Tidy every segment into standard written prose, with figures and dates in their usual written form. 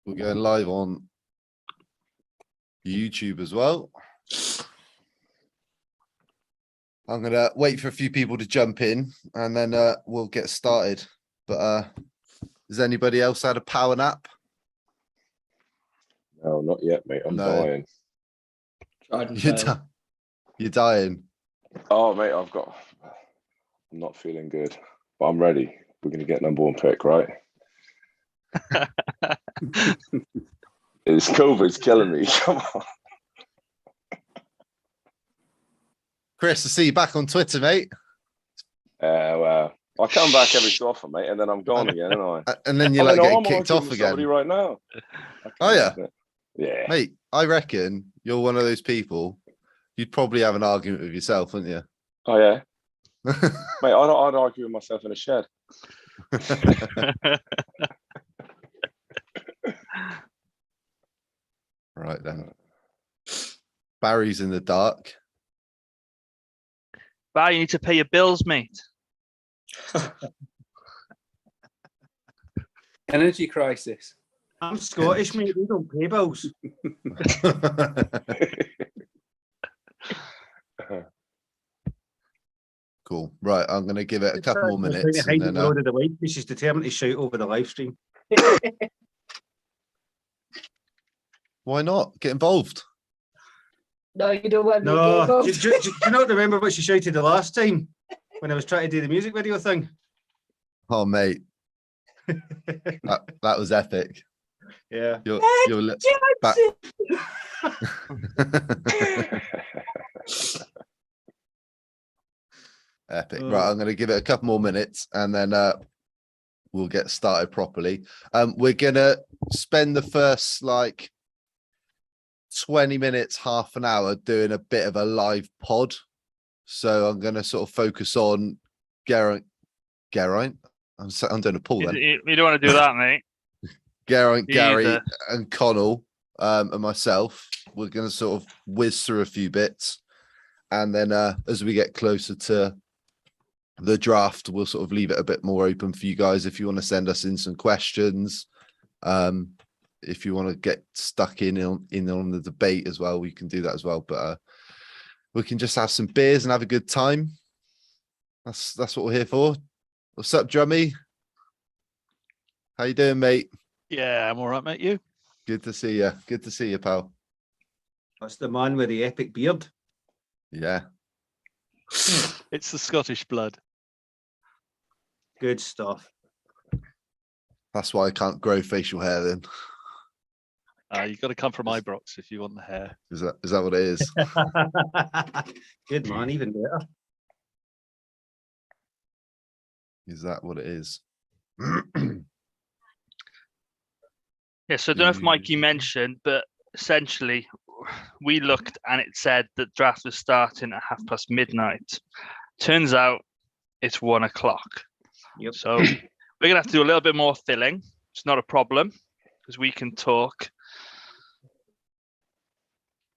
We're going live on YouTube as well. I'm gonna wait for a few people to jump in and then we'll get started. But has anybody else had a power nap? No, not yet, mate. I'm dying. You're dying. Oh, mate, I'm not feeling good, but I'm ready. We're gonna get number one pick, right? It's COVID's killing me. Come on. Chris, I see you back on Twitter, mate. Well, I come back every so often, mate, and then I'm gone again, aren't I? And then you're like getting kicked off again. Somebody right now. Oh yeah, yeah, mate. I reckon you're one of those people. You'd probably have an argument with yourself, wouldn't you? Oh yeah, mate. I'd argue with myself in a shed. Right then. Barry's in the dark. Barry, you need to pay your bills, mate. Energy crisis. I'm Scottish, mate. We don't pay bills. Cool. Right, I'm going to give it a couple more minutes. And then, she's determined to shout over the live stream. Why not? Get involved. No, you don't want me to get No, involved. do you not remember what she shouted the last time when I was trying to do the music video thing? Oh, mate. that was epic. Yeah. You're back. Epic. Right, I'm going to give it a couple more minutes and then we'll get started properly. We're going to spend the first 20 minutes, half an hour doing a bit of a live pod. So I'm going to sort of focus on Geraint. I'm doing a pull then. You don't want to do that, mate. Geraint, Gary and Connell and myself. We're going to sort of whiz through a few bits. And then as we get closer to the draft, we'll sort of leave it a bit more open for you guys. If you want to send us in some questions, if you want to get stuck in on the debate as well, we can do that as well. But we can just have some beers and have a good time. That's what we're here for. What's up, Drummy? How you doing, mate? Yeah, I'm all right, mate. You? Good to see you. Good to see you, pal. That's the man with the epic beard. Yeah. It's the Scottish blood. Good stuff. That's why I can't grow facial hair then. You've got to come from Ibrox if you want the hair. Is that what it is? Good man, even better. Is that what it is? Yeah, so I don't know if Mikey mentioned, but essentially we looked and it said that draft was starting at midnight. Turns out it's 1 o'clock. Yep. So we're going to have to do a little bit more filling. It's not a problem because we can talk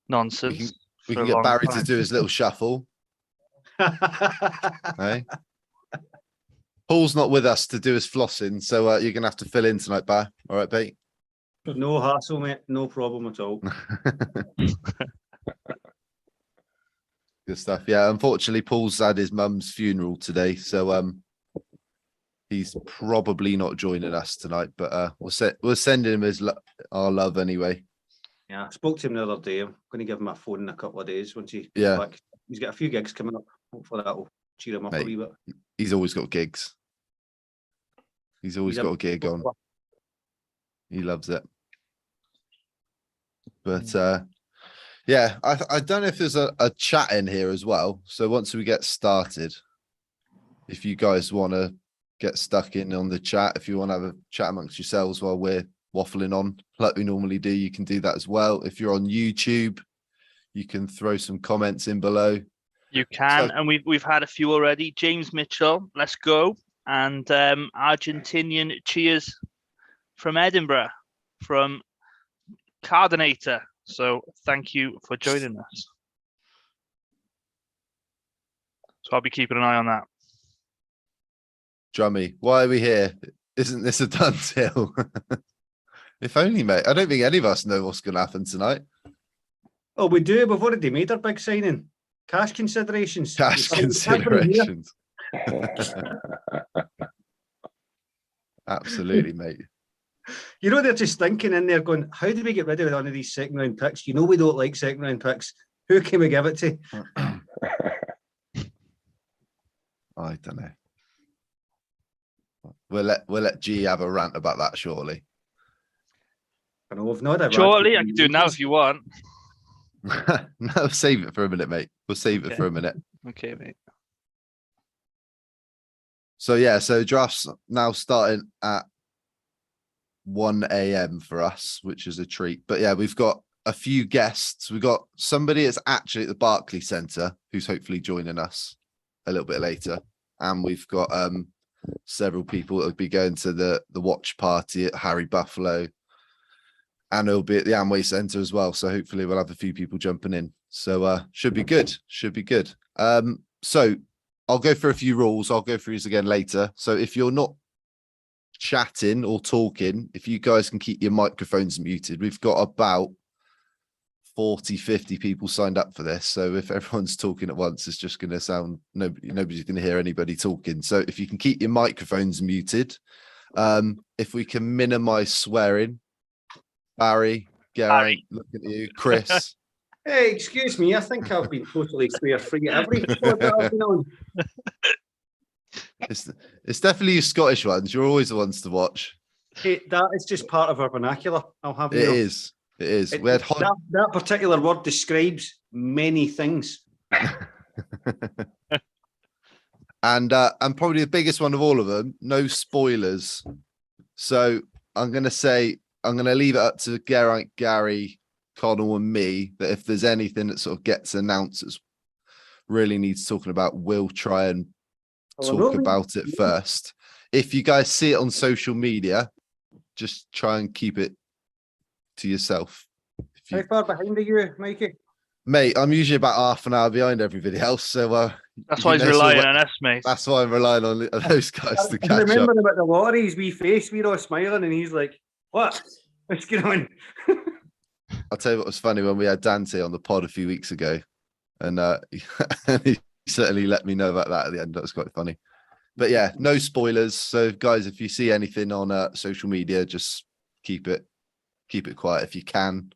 nonsense. We can get Barry to do his little shuffle. Hey? Paul's not with us to do his flossing, so you're going to have to fill in tonight, Barry. All right, Pete? No hassle, mate. No problem at all. Good stuff. Yeah, unfortunately, Paul's had his mum's funeral today, so he's probably not joining us tonight. But we're sending him our love anyway. Yeah, I spoke to him the other day. I'm going to give him a phone in a couple of days once he's back. He's got a few gigs coming up. Hopefully that'll cheer him up a wee bit. He's always got gigs. He's always got a gig on. He loves it. But yeah, I don't know if there's a chat in here as well. So once we get started, if you guys want to get stuck in on the chat, if you want to have a chat amongst yourselves while we're waffling on like we normally do, you can do that as well. If you're on YouTube, you can throw some comments in below. You can, and we've had a few already. James Mitchell, let's go. And Argentinian cheers from Edinburgh, from Cardinator. So thank you for joining us. So I'll be keeping an eye on that. Drummy, why are we here? Isn't this a done deal? If only, mate. I don't think any of us know what's going to happen tonight. Oh, we do. We've already made our big signing. Cash considerations. Cash We signed the paper in here. considerations. Absolutely, mate. You know, they're just thinking in there going, how do we get rid of one of these second round picks? You know, we don't like second round picks. Who can we give it to? I don't know. We'll let G have a rant about that shortly. I know we've not had a Shortly, rant I can do it now if you want. No, save it for a minute, mate. We'll save it Okay. for a minute. Okay, mate. So yeah, so draft's now starting at 1 a.m. for us, which is a treat. But yeah, we've got a few guests. We've got somebody that's actually at the Barclays Centre who's hopefully joining us a little bit later. And we've got several people that'll be going to the watch party at Harry Buffalo. And it'll be at the Amway Centre as well. So hopefully we'll have a few people jumping in. So should be good. Should be good. So I'll go through a few rules. I'll go through these again later. So if you're not chatting or talking, if you guys can keep your microphones muted, we've got about 40, 50 people signed up for this. So if everyone's talking at once, it's just going to sound, nobody's going to hear anybody talking. So if you can keep your microphones muted, if we can minimize swearing, Barry, Gary, looking at you, Chris. Hey, excuse me. I think I've been totally swear-free every pod that I've been on. It's definitely your Scottish ones. You're always the ones to watch. Hey, that is just part of our vernacular. I'll have you It know. is. It is. We had that particular word describes many things. and probably the biggest one of all of them, no spoilers. So I'm going to leave it up to Gary, Connell and me that if there's anything that sort of gets announced that's really needs talking about, we'll try and talk about it first. If you guys see it on social media, just try and keep it to yourself. How far behind are you, Mikey? Mate, I'm usually about half an hour behind everybody else. So that's why he's relying on us, mate. That's why I'm relying on those guys to catch up. I remember about the lottery, his wee face, we're all smiling, and he's like, what? What's going on? I'll tell you what was funny when we had Dante on the pod a few weeks ago, and he certainly let me know about that at the end. That was quite funny. But yeah, no spoilers. So guys, if you see anything on social media, just keep it quiet if you can.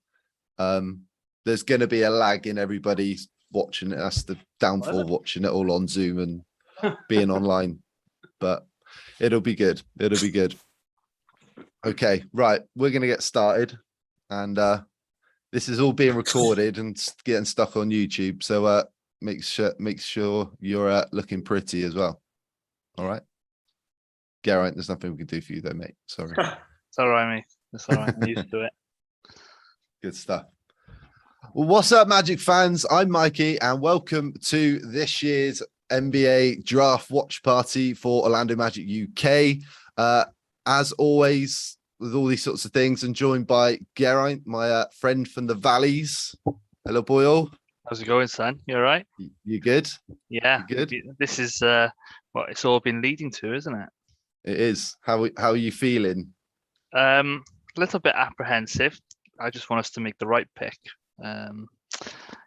There's going to be a lag in everybody watching it. That's the downfall of watching it all on Zoom and being online, but it'll be good. It'll be good. Okay, right. We're going to get started, and this is all being recorded and getting stuck on YouTube. So make sure you're looking pretty as well. All right, Geraint, there's nothing we can do for you though, mate. Sorry. It's all right, mate. It's all right. I'm used to it. Good stuff. Well, what's up, Magic fans? I'm Mikey, and welcome to this year's NBA Draft Watch Party for Orlando Magic UK. As always, with all these sorts of things, and joined by Geraint, my friend from the Valleys. Hello, boy. How's it going, son? You all right? You good? Yeah. You good? This is what it's all been leading to, isn't it? It is. How are you feeling? A little bit apprehensive. I just want us to make the right pick.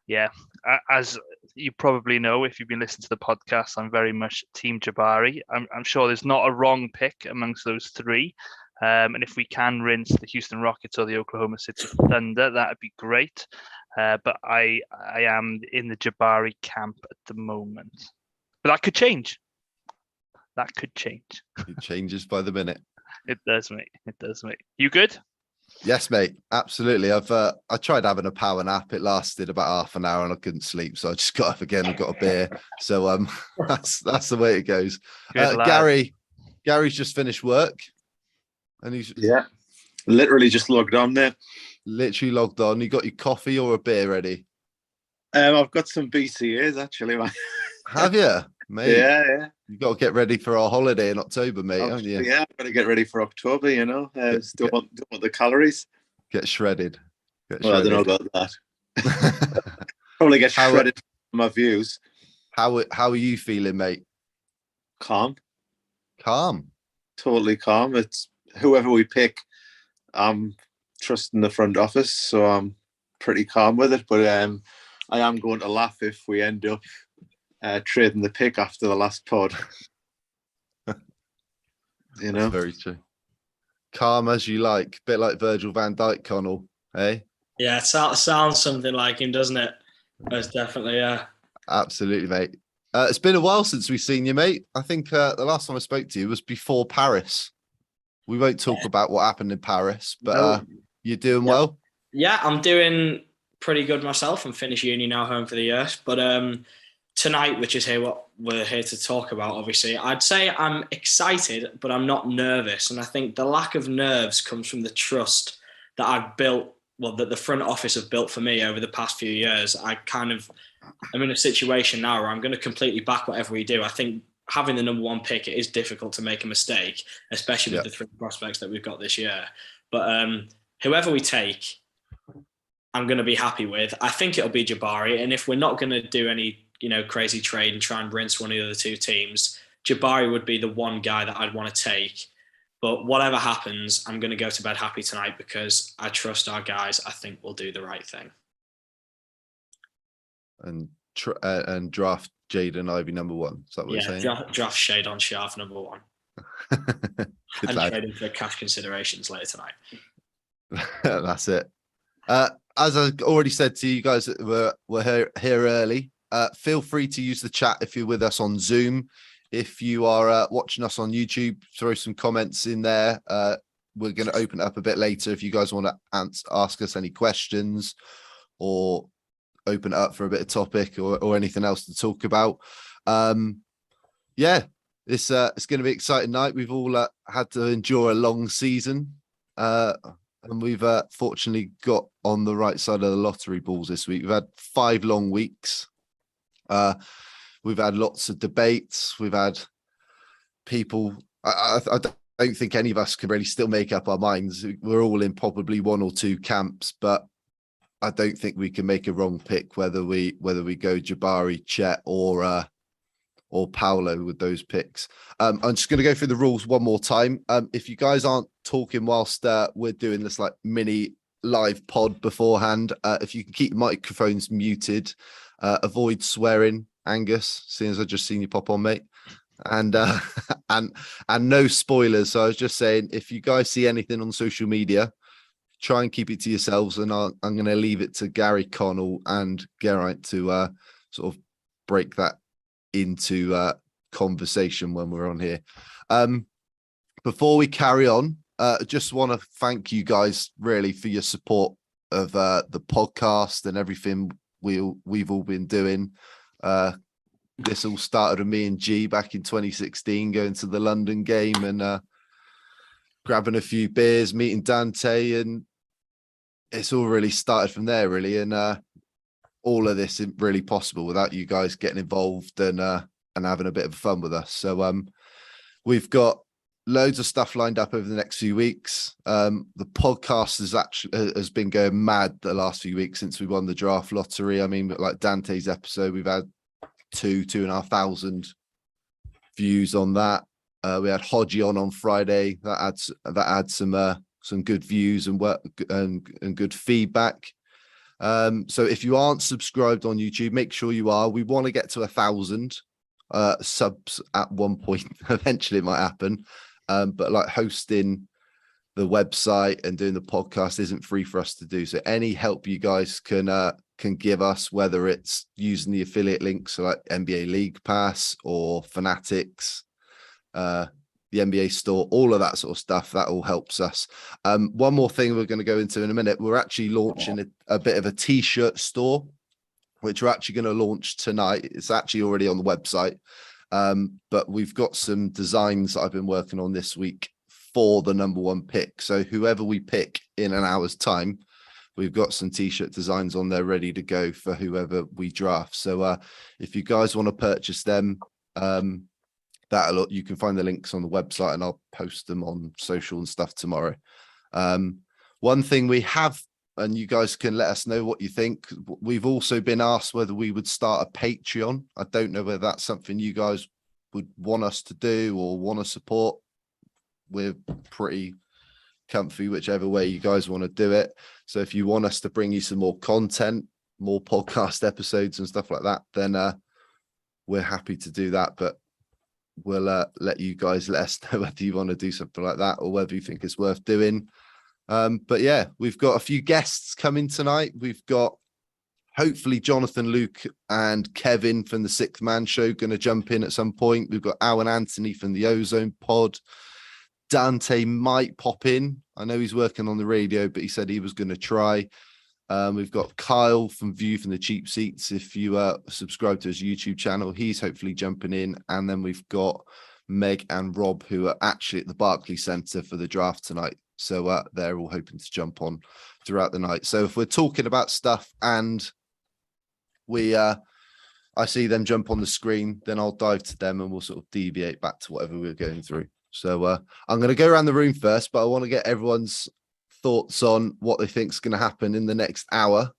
Yeah, as you probably know, if you've been listening to the podcast, I'm very much Team Jabari. I'm sure there's not a wrong pick amongst those three. And if we can rinse the Houston Rockets or the Oklahoma City Thunder, that'd be great. But I am in the Jabari camp at the moment. But that could change. That could change. It changes by the minute. It does, mate. It does, mate. You good? Yes, mate. Absolutely. I tried having a power nap. It lasted about half an hour and I couldn't sleep. So I just got up again and got a beer. So that's the way it goes. Gary's just finished work. And he's literally just logged on there. Literally logged on. You got your coffee or a beer ready? I've got some BCAs actually, man. Have you, mate? Yeah. You got to get ready for our holiday in October, mate, haven't you? Yeah, I've got to get ready for October. You know, don't want the calories. Get shredded. I don't know about that. Probably get shredded from my views. How are you feeling, mate? Calm. Calm. Totally calm. It's whoever we pick. I'm trusting the front office, so I'm pretty calm with it. But I am going to laugh if we end up trading the pick after the last pod. You know, that's very true. Calm as you like, bit like Virgil van Dijk, Connell. Hey, yeah, it sounds something like him, doesn't it? Most definitely, yeah. Absolutely, mate. It's been a while since we've seen you, mate. I think the last time I spoke to you was before Paris. We won't talk about what happened in Paris, but you're doing well? Yeah, I'm doing pretty good myself. I'm finished uni now, home for the year. But tonight, which is what we're here to talk about, obviously, I'd say I'm excited, but I'm not nervous. And I think the lack of nerves comes from the trust that I've built, that the front office have built for me over the past few years. I'm in a situation now where I'm going to completely back whatever we do. I think having the number one pick, it is difficult to make a mistake, especially with the three prospects that we've got this year. But whoever we take, I'm going to be happy with. I think it'll be Jabari. And if we're not going to do any, crazy trade and try and rinse one of the other two teams, Jabari would be the one guy that I'd want to take. But whatever happens, I'm going to go to bed happy tonight because I trust our guys. I think we'll do the right thing. And draft Jaden Ivey number one. Is that what you're saying? Draft Shade on Sharp number one. Good and lad. trade him for cash considerations later tonight. That's it. As I already said to you guys, we're here early. Feel free to use the chat if you're with us on Zoom. If you are watching us on YouTube, throw some comments in there. We're going to open it up a bit later if you guys want to ask us any questions or open it up for a bit of topic or anything else to talk about. It's going to be an exciting night. We've all had to endure a long season, and we've fortunately got on the right side of the lottery balls this week. We've had 5 long weeks. We've had lots of debates. We've had people. I don't think any of us can really still make up our minds. We're all in probably one or two camps, but I don't think we can make a wrong pick whether we go Jabari, Chet, or Paolo with those picks. I'm just going to go through the rules one more time. If you guys aren't talking whilst we're doing this like mini live pod beforehand, if you can keep your microphones muted, avoid swearing, Angus, seeing as I've just seen you pop on, mate. And no spoilers. So I was just saying, if you guys see anything on social media, try and keep it to yourselves, and I'm going to leave it to Gary, Connell, and Geraint to sort of break that into conversation when we're on here. Before we carry on, I just want to thank you guys really for your support of the podcast and everything we've all been doing. This all started with me and G back in 2016, going to the London game and grabbing a few beers, meeting Dante, and it's all really started from there, really. And all of this isn't really possible without you guys getting involved and having a bit of fun with us. So we've got loads of stuff lined up over the next few weeks. The podcast has been going mad the last few weeks since we won the draft lottery. I mean, like Dante's episode, we've had 2,500 views on that. We had Hodgie on Friday. That adds some good views and work and good feedback. So if you aren't subscribed on YouTube, make sure you are. We want to get to 1,000 subs at one point. Eventually it might happen. But like hosting the website and doing the podcast isn't free for us to do. So any help you guys can give us, whether it's using the affiliate links, so like NBA League Pass or Fanatics, the NBA store, all of that sort of stuff, that all helps us. One more thing we're going to go into in a minute. We're actually launching a bit of a t-shirt store, which we're actually going to launch tonight. It's actually already on the website. But we've got some designs that I've been working on this week for the number one pick. So whoever we pick in an hour's time, we've got some t-shirt designs on there ready to go for whoever we draft. So if you guys want to purchase them, you can find the links on the website, and I'll post them on social and stuff tomorrow. One thing we have, and you guys can let us know what you think. We've also been asked whether we would start a Patreon. I don't know whether that's something you guys would want us to do or want to support. We're pretty comfy, whichever way you guys want to do it. So if you want us to bring you some more content, more podcast episodes and stuff like that, then we're happy to do that. But we'll let you guys let us know whether you want to do something like that or whether you think it's worth doing. But yeah, we've got a few guests coming tonight. We've got hopefully Jonathan, Luke, and Kevin from the Sixth Man Show going to jump in at some point. We've got Alan Anthony from the Ozone Pod. Dante might pop in. I know he's working on the radio, but he said he was going to try. We've got Kyle from View from the Cheap Seats. If you subscribe to his YouTube channel, he's hopefully jumping in. And then we've got Meg and Rob, who are actually at the Barclays Centre for the draft tonight. So they're all hoping to jump on throughout the night. So if we're talking about stuff and I see them jump on the screen, then I'll dive to them and we'll sort of deviate back to whatever we're going through. So I'm going to go around the room first, but I want to get everyone's thoughts on what they think is going to happen in the next hour.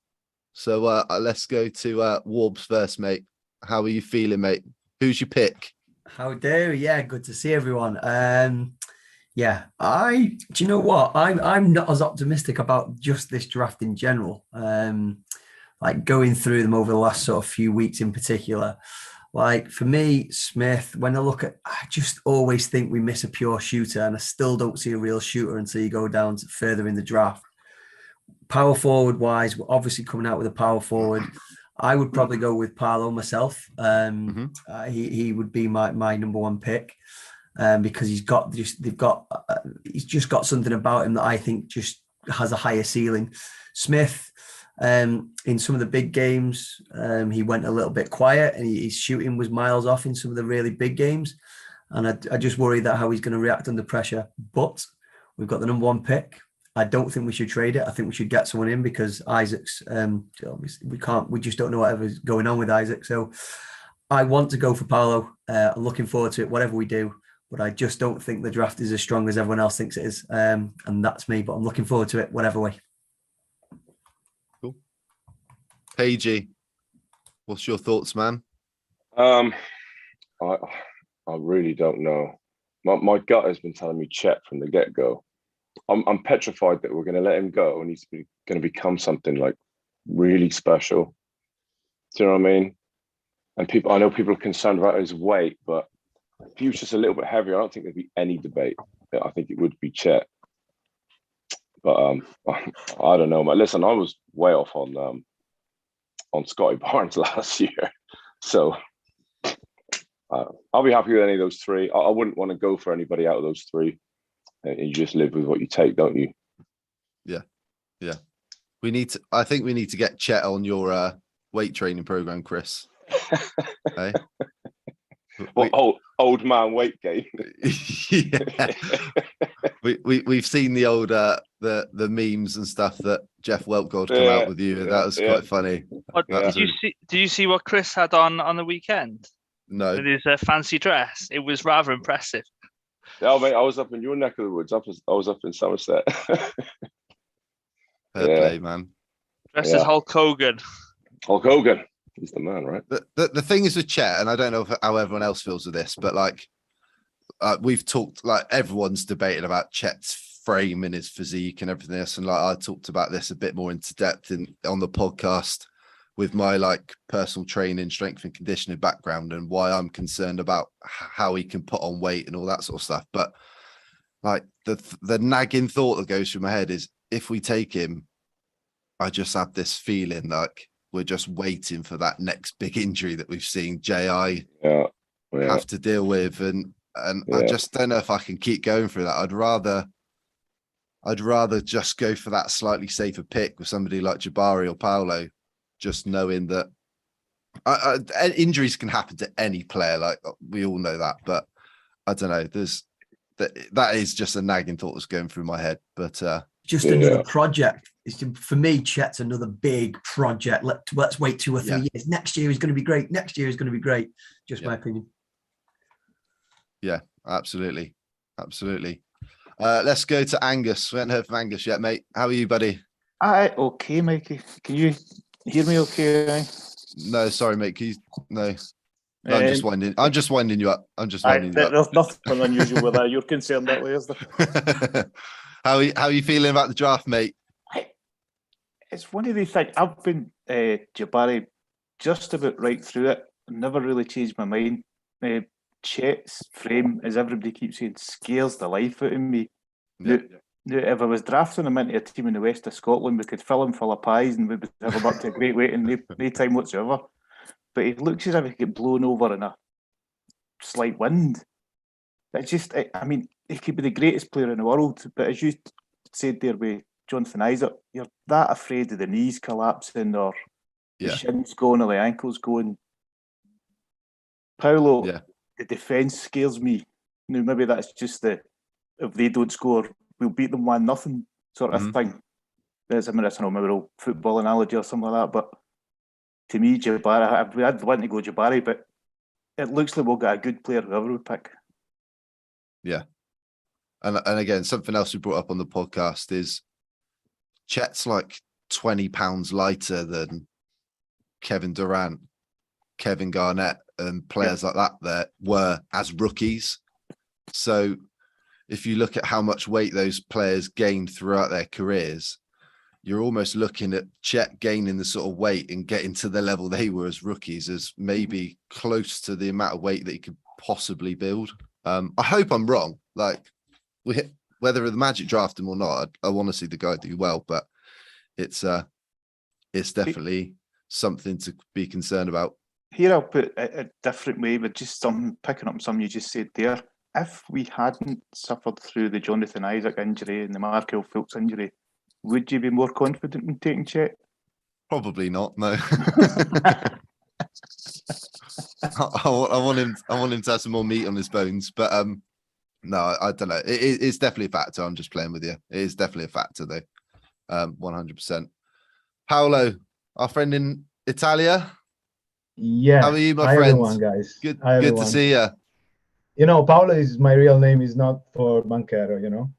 So let's go to Warbs first, mate. How are you feeling, mate? Who's your pick? How dare? Yeah, good to see everyone. Yeah, do you know what? I'm not as optimistic about just this draft in general. Like going through them over the last sort of few weeks in particular. Like for me, Smith, when I look at, I just always think we miss a pure shooter, and I still don't see a real shooter until you go down to further in the draft. Power forward wise, we're obviously coming out with a power forward. I would probably go with Paolo myself. He would be my number one pick. Because he's just got something about him that I think just has a higher ceiling. Smith, in some of the big games, he went a little bit quiet, and his shooting was miles off in some of the really big games. And I just worry that how he's going to react under pressure. But we've got the number one pick. I don't think we should trade it. I think we should get someone in because Isaac's, obviously we just don't know whatever's going on with Isaac. So I want to go for Paolo. I'm looking forward to it, whatever we do. But I just don't think the draft is as strong as everyone else thinks it is. And that's me, but I'm looking forward to it, whatever way. Cool. Pagey, what's your thoughts, man? I really don't know. My gut has been telling me Chet from the get-go. I'm petrified that we're going to let him go and he's going to become something like really special. Do you know what I mean? And I know people are concerned about his weight, but if he was just a little bit heavier, I don't think there'd be any debate. I think it would be Chet. But I don't know, man. Listen, I was way off on Scotty Barnes last year. So I'll be happy with any of those three. I wouldn't want to go for anybody out of those three. And you just live with what you take, don't you? Yeah. I think we need to get Chet on your weight training program, Chris. Hey? Old man weight gain. Yeah. We've seen the old the memes and stuff that Jeff Weltgold come out with you. That was quite funny. Did you see what Chris had on the weekend? No. With his fancy dress. It was rather impressive. Yeah, mate, I was up in your neck of the woods. I was up in Somerset. Fair play, man. Dressed as Hulk Hogan. Hulk Hogan. He's the man, right? The thing is with Chet, and I don't know how everyone else feels with this, but like we've talked, like everyone's debated about Chet's frame and his physique and everything else, and like I talked about this a bit more into depth on the podcast with my like personal training, strength and conditioning background, and why I'm concerned about how he can put on weight and all that sort of stuff. But like the nagging thought that goes through my head is, if we take him, I just have this feeling like we're just waiting for that next big injury that we've seen JI have to deal with. And I just don't know if I can keep going through that. I'd rather just go for that slightly safer pick with somebody like Jabari or Paolo, just knowing that injuries can happen to any player. Like we all know that, but I don't know. That is just a nagging thought that's going through my head, but just another project. For me, Chet's another big project. Let's wait 2 or 3 years. Next year is going to be great. Next year is going to be great. Just my opinion. Yeah, absolutely. Let's go to Angus. We haven't heard from Angus yet, mate. How are you, buddy? Okay, Mikey. Can you hear me okay? No, sorry, mate. No, I'm just winding you up. There's nothing unusual with that. You're concerned that way, is there? How are you feeling about the draft, mate? It's one of these things. I've been Jabari just about right through it. Never really changed my mind. Chet's frame, as everybody keeps saying, scares the life out of me. Yeah. Now, if I was drafting him into a team in the west of Scotland, we could fill him full of pies and we would have him up to a great weight in no time whatsoever. But he looks as if he could get blown over in a slight wind. It's just, I mean, he could be the greatest player in the world, but as you said there with Jonathan Isaac, you're that afraid of the knees collapsing or the shins going or the ankles going. Paulo, the defence scares me. Now, maybe that's just if they don't score, we'll beat them 1-0 sort of thing. That's, I mean, that's an old football analogy or something like that, but to me, Jabari, I'd want to go Jabari, but it looks like we'll get a good player whoever we pick. Yeah. And again, something else we brought up on the podcast is Chet's like 20 pounds lighter than Kevin Durant, Kevin Garnett, and players like that were as rookies. So if you look at how much weight those players gained throughout their careers, you're almost looking at Chet gaining the sort of weight and getting to the level they were as rookies as maybe close to the amount of weight that he could possibly build. I hope I'm wrong. Like, whether the Magic draft him or not, I want to see the guy do well, but it's definitely something to be concerned about. Here I'll put a different way, but just picking up something you just said there. If we hadn't suffered through the Jonathan Isaac injury and the Markel Fultz injury, would you be more confident in taking Chet? Probably not. No. I want him to have some more meat on his bones, but no, I don't know. It's definitely a factor. I'm just playing with you. It is definitely a factor, though. 100%. Paolo, our friend in Italia. Yeah. How are you, my Hi, friend? everyone, guys. Good everyone. to see you. You know, Paolo is my real name. Is not for Banchero. You know.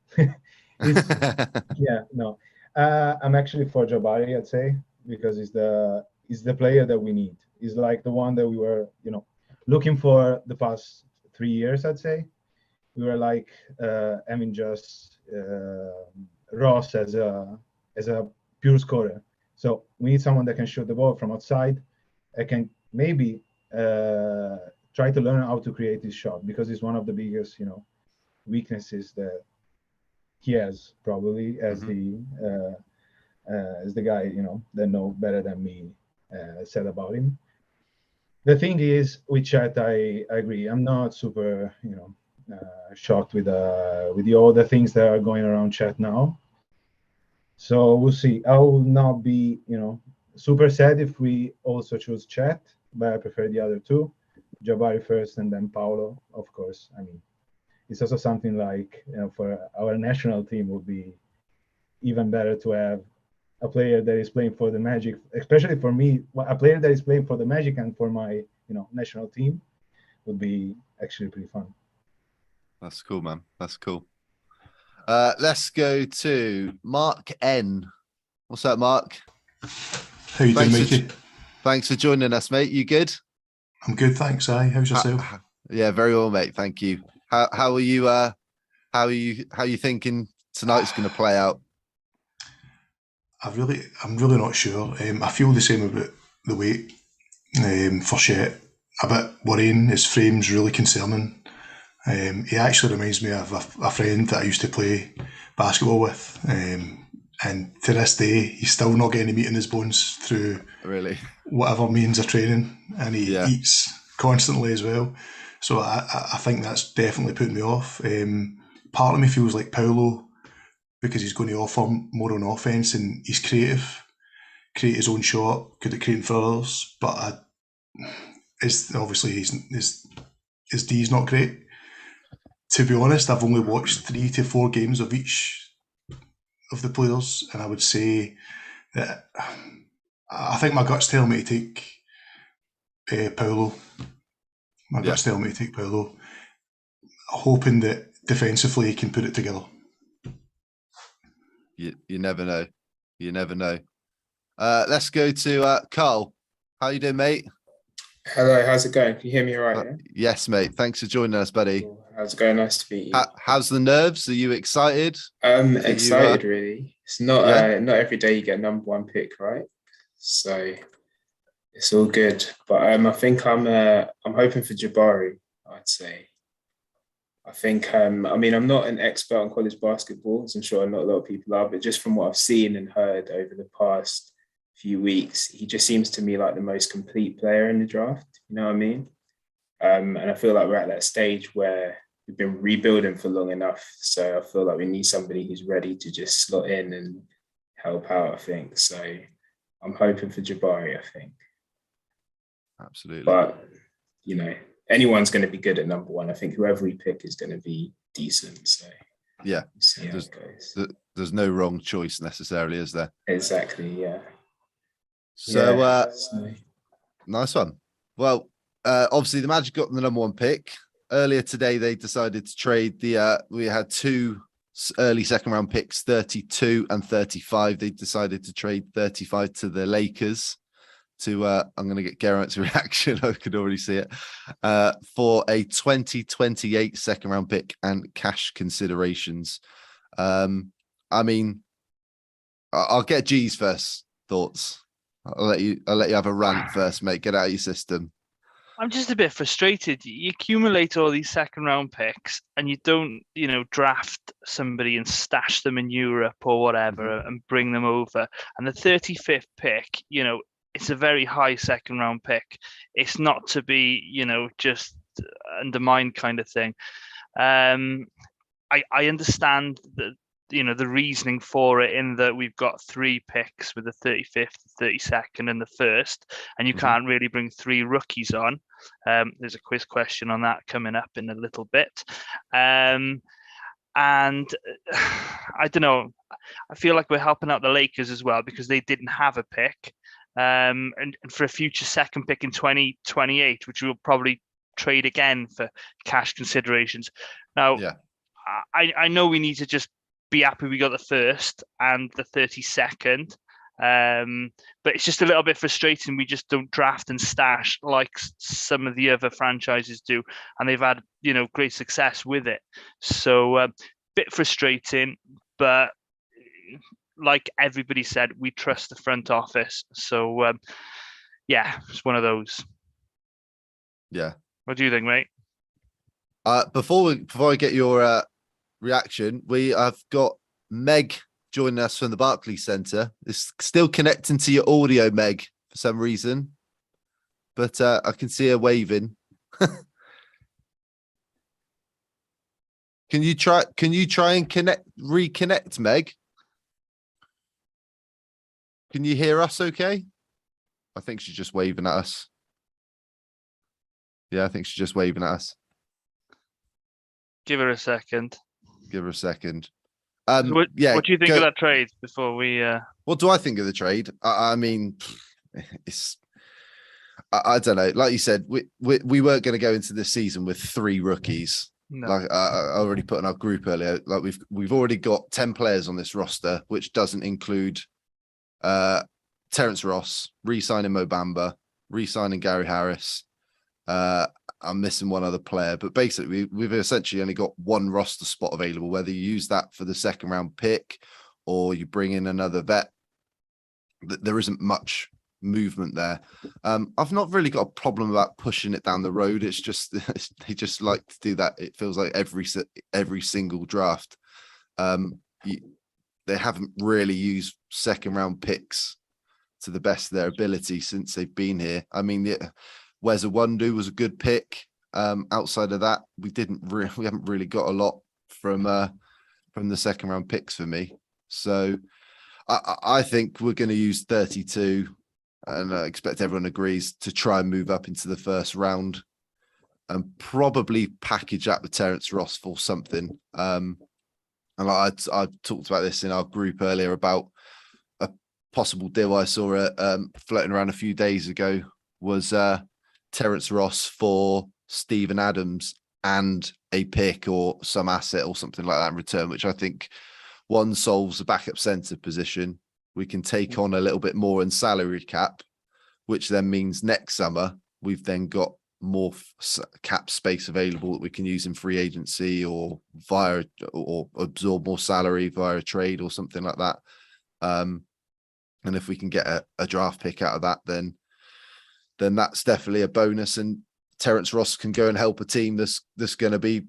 Yeah. No. I'm actually for Jabari, I'd say, because he's the player that we need. He's like the one that we were, looking for the past 3 years, I'd say. We were like having just Ross as a pure scorer. So we need someone that can shoot the ball from outside. I can maybe try to learn how to create this shot, because it's one of the biggest, weaknesses that he has, probably as the guy, that know better than me said about him. The thing is, with Chet, I agree. I'm not super, shocked with all the things that are going around Chet now. So we'll see. I will not be, super sad if we also choose Chet, but I prefer the other two, Jabari first and then Paolo, of course. I mean, it's also something like, for our national team would be even better to have a player that is playing for the Magic, especially for me, a player that is playing for the Magic and for my, national team would be actually pretty fun. That's cool, man. That's cool. Let's go to Mark N. What's up, Mark? How you doing, Mikey? Thanks for joining us, mate. You good? I'm good, thanks. Aye, how's yourself? Yeah, very well, mate. Thank you. How are you? How are you thinking tonight's going to play out? I'm really not sure. I feel the same about the weight for Chet. A bit worrying. His frame's really concerning. He actually reminds me of a friend that I used to play basketball with, and to this day he's still not getting any meat in his bones through whatever means of training, and he eats constantly as well. So I think that's definitely putting me off. Part of me feels like Paulo, because he's going to offer more on offense and he's creative, create his own shot, good at creating for others. But obviously his D's not great. To be honest, I've only watched 3 to 4 games of each of the players, and I would say that I think my guts tell me to take Paulo. My guts tell me to take Paulo, hoping that defensively he can put it together. You never know. You never know. Let's go to Carl. How you doing, mate? Hello, how's it going? Can you hear me all right? Yes, mate. Thanks for joining us, buddy. How's it going? Nice to meet you. How's the nerves? Are you excited? Excited, really. It's not Yeah? not every day you get #1 pick, right? So it's all good. But I think I'm hoping for Jabari, I'd say. I think I mean, I'm not an expert on college basketball, as I'm sure not a lot of people are, but just from what I've seen and heard over the past few weeks, he just seems to me like the most complete player in the draft. You know what I mean? And I feel like we're at that stage where we've been rebuilding for long enough. So I feel like we need somebody who's ready to just slot in and help out, I think. So I'm hoping for Jabari, I think. Absolutely. But, you know, anyone's going to be good at #1. I think whoever we pick is going to be decent. So yeah, we'll see how it goes. There's no wrong choice necessarily, is there? Exactly, yeah. So, nice one. Well, obviously the Magic got the #1 pick. Earlier today, they decided to trade we had 2 early second round picks, 32 and 35. They decided to trade 35 to the Lakers to, I'm going to get Garrett's reaction. I could already see it, for a 2028 second round pick and cash considerations. I mean, I'll get G's first thoughts. I'll let you have a rant first, mate. Get out of your system. I'm just a bit frustrated. You accumulate all these second round picks and you don't, draft somebody and stash them in Europe or whatever and bring them over. And the 35th pick, it's a very high second round pick. It's not to be, just undermined kind of thing. I understand that, the reasoning for it, in that we've got 3 picks with the 35th, 32nd and the 1st, and you can't really bring 3 rookies on. There's a quiz question on that coming up in a little bit. And I don't know, I feel like we're helping out the Lakers as well because they didn't have a pick. And for a future second pick in 2028, which we'll probably trade again for cash considerations. Now, I know we need to just be happy we got the 1st and the 32nd. But it's just a little bit frustrating. We just don't draft and stash like some of the other franchises do, and they've had great success with it. So bit frustrating, but like everybody said, we trust the front office. So yeah, it's one of those. Yeah. What do you think, mate? Before I get your reaction, we have got Meg joining us from the Barclays Centre. It's still connecting to your audio, Meg, for some reason, but I can see her waving. Can you try and reconnect, Meg? Can you hear us okay? I think she's just waving at us. Yeah, I think she's just waving at us. Give her a second. Give her a second. What do you think of that trade before we... What do I think of the trade? I mean, I don't know. Like you said, we weren't going to go into this season with 3 rookies. No. Like I already put in our group earlier. Like we've already got 10 players on this roster, which doesn't include Terrence Ross, re-signing Mo Bamba, re-signing Gary Harris. I'm missing one other player, but basically we've essentially only got 1 roster spot available, whether you use that for the second round pick or you bring in another vet. There isn't much movement there. I've not really got a problem about pushing it down the road. It's just they just like to do that. It feels like every single draft. They haven't really used second round picks to the best of their ability since they've been here. I mean, Wes Iwundu was a good pick. Outside of that, we haven't really got a lot from the second round picks for me. So I think we're going to use 32, and I expect everyone agrees, to try and move up into the first round and probably package that with Terrence Ross for something. And I talked about this in our group earlier about a possible deal I saw floating around a few days ago was Terrence Ross for Steven Adams and a pick or some asset or something like that in return, which I think one solves the backup center position. We can take on a little bit more in salary cap, which then means next summer we've then got more cap space available that we can use in free agency or via or absorb more salary via trade or something like that. And if we can get a draft pick out of that, then that's definitely a bonus. And Terence Ross can go and help a team that's going to be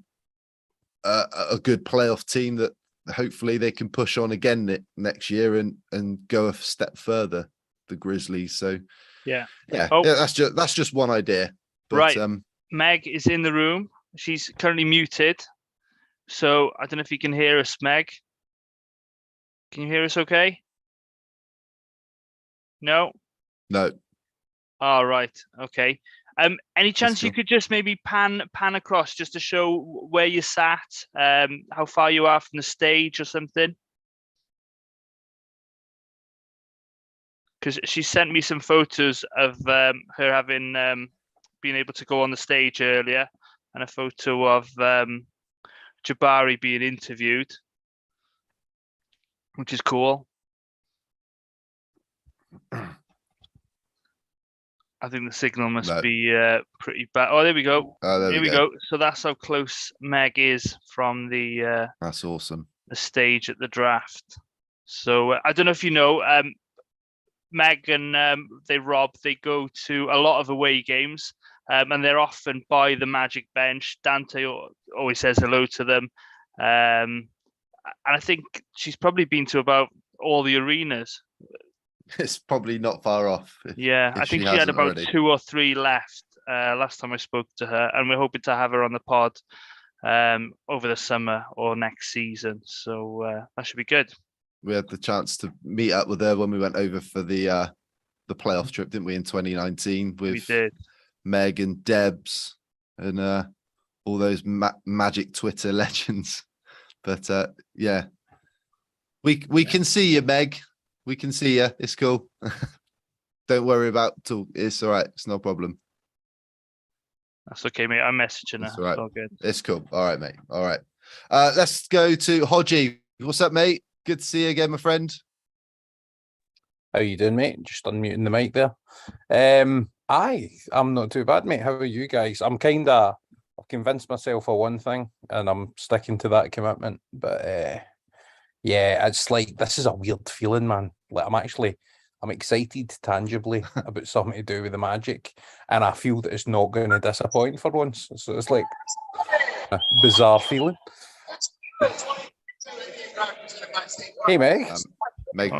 a good playoff team that hopefully they can push on again next year and go a step further, the Grizzlies. So yeah, that's just one idea. But, right. Meg is in the room. She's currently muted. So I don't know if you can hear us, Meg. Can you hear us okay? No? No. All right. Okay. Any chance you could just maybe pan across just to show where you sat, how far you are from the stage or something? Because she sent me some photos of her having been able to go on the stage earlier, and a photo of Jabari being interviewed, which is cool. I think the signal must be pretty bad. Oh, there we go. There we go. So that's how close Meg is from the. That's awesome. The stage at the draft. So I don't know if you know, Meg and they go to a lot of away games, and they're often by the Magic bench. Dante always says hello to them, and I think she's probably been to about all the arenas. It's probably not far off. Yeah, I think she had about already. 2 or 3 left last time I spoke to her, and we're hoping to have her on the pod over the summer or next season. So that should be good. We had the chance to meet up with her when we went over for the playoff trip, didn't we, in 2019 with we did. Meg and Debs and all those Magic Twitter legends. But yeah, we can see you, Meg. We can see you. It's cool. Don't worry about it. It's all right. It's no problem. That's okay, mate. I'm messaging her. That's all right. It's all good. It's cool. All right, mate. All right. Let's go to Hodgie. What's up, mate? Good to see you again, my friend. How you doing, mate? Just unmuting the mic there. I'm not too bad, mate. How are you guys? I've convinced myself of one thing and I'm sticking to that commitment. But yeah, it's like, this is a weird feeling, man. Like I'm excited tangibly about something to do with the Magic, and I feel that it's not going to disappoint for once. So it's like a bizarre feeling. Hey, Meg. Meg.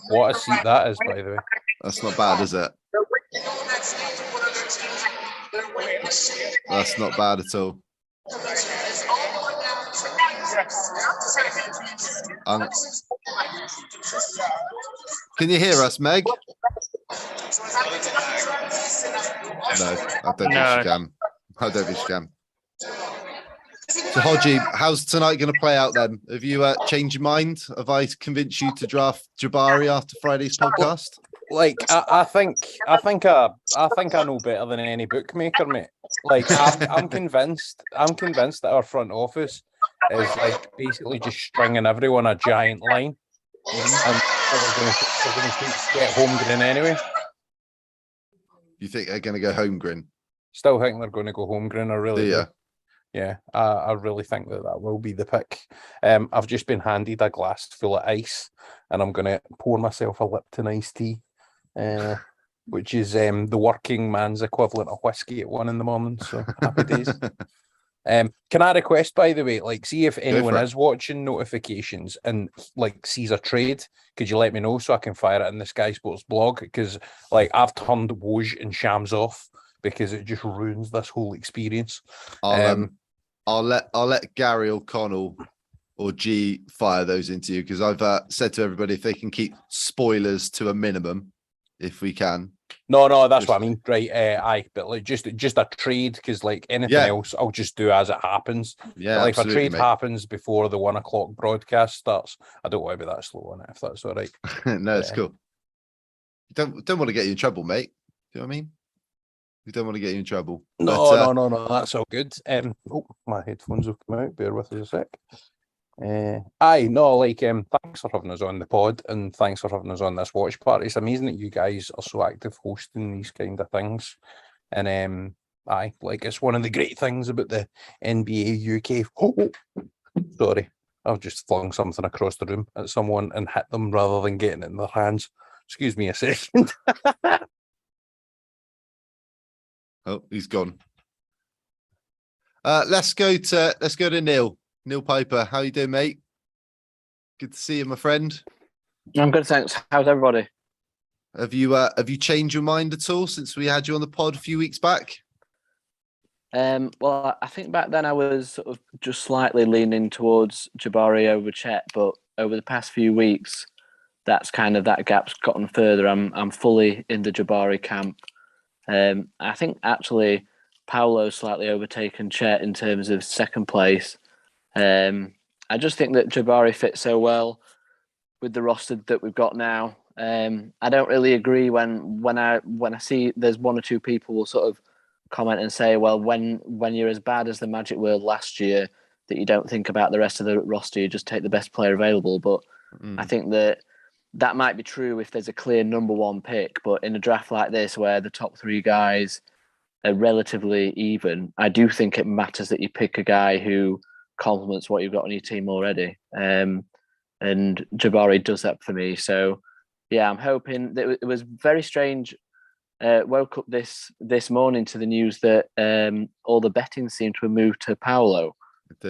What a seat that is, by the way. That's not bad, is it? That's not bad at all. Can you hear us, Meg? No, I don't think she can. I don't think she can. So, Hodgie, how's tonight going to play out then? Have you changed your mind? Have I convinced you to draft Jabari after Friday's podcast? Like, I think I know better than any bookmaker, mate. Like, I'm convinced that our front office is like basically just stringing everyone a giant line, and they're going to get Holmgren anyway. You think they're going to go Holmgren? Still think they're going to go Holmgren. I really do. Yeah, I really think that will be the pick. I've just been handed a glass full of ice, and I'm going to pour myself a Lipton iced tea, which is the working man's equivalent of whiskey at 1 a.m. So happy days. Can I request, by the way, like, see if anyone is watching notifications and like sees a trade, could you let me know so I can fire it in the Sky Sports blog? Because like I've turned Woj and Shams off because it just ruins this whole experience. I'll let Gary O'Connell or G fire those into you, because I've said to everybody if they can keep spoilers to a minimum, if we can. No, that's what I mean, right? But like just a trade, because like anything else, I'll just do as it happens. Yeah, but, like if a trade happens before the 1 o'clock broadcast starts, I don't want to be that slow on it. If that's all right. No, it's cool. Don't want to get you in trouble, mate. Do you know what I mean? We don't want to get you in trouble. No, that's all good. Oh, my headphones will come out. Bear with us a sec. Aye, no, like, thanks for having us on the pod and thanks for having us on this watch party. It's amazing that you guys are so active hosting these kind of things. And aye, like, it's one of the great things about the NBA UK. Sorry, I've just flung something across the room at someone and hit them rather than getting it in their hands. Excuse me a second. Oh, he's gone. Let's go to Neil. Neil Piper, how you doing, mate? Good to see you, my friend. I'm good, thanks. How's everybody? Have you changed your mind at all since we had you on the pod a few weeks back? Well, I think back then I was sort of just slightly leaning towards Jabari over Chet, but over the past few weeks, that gap's gotten further. I'm fully in the Jabari camp. I think actually Paolo's slightly overtaken Chet in terms of second place. I just think that Jabari fits so well with the roster that we've got now. I don't really agree when I see there's one or two people will sort of comment and say, well, when you're as bad as the Magic were last year, that you don't think about the rest of the roster, you just take the best player available. But I think that might be true if there's a clear number one pick. But in a draft like this, where the top three guys are relatively even, I do think it matters that you pick a guy who complements what you've got on your team already. And Jabari does that for me. So, yeah, I'm hoping that it was very strange. Woke up this morning to the news that all the betting seemed to have moved to Paolo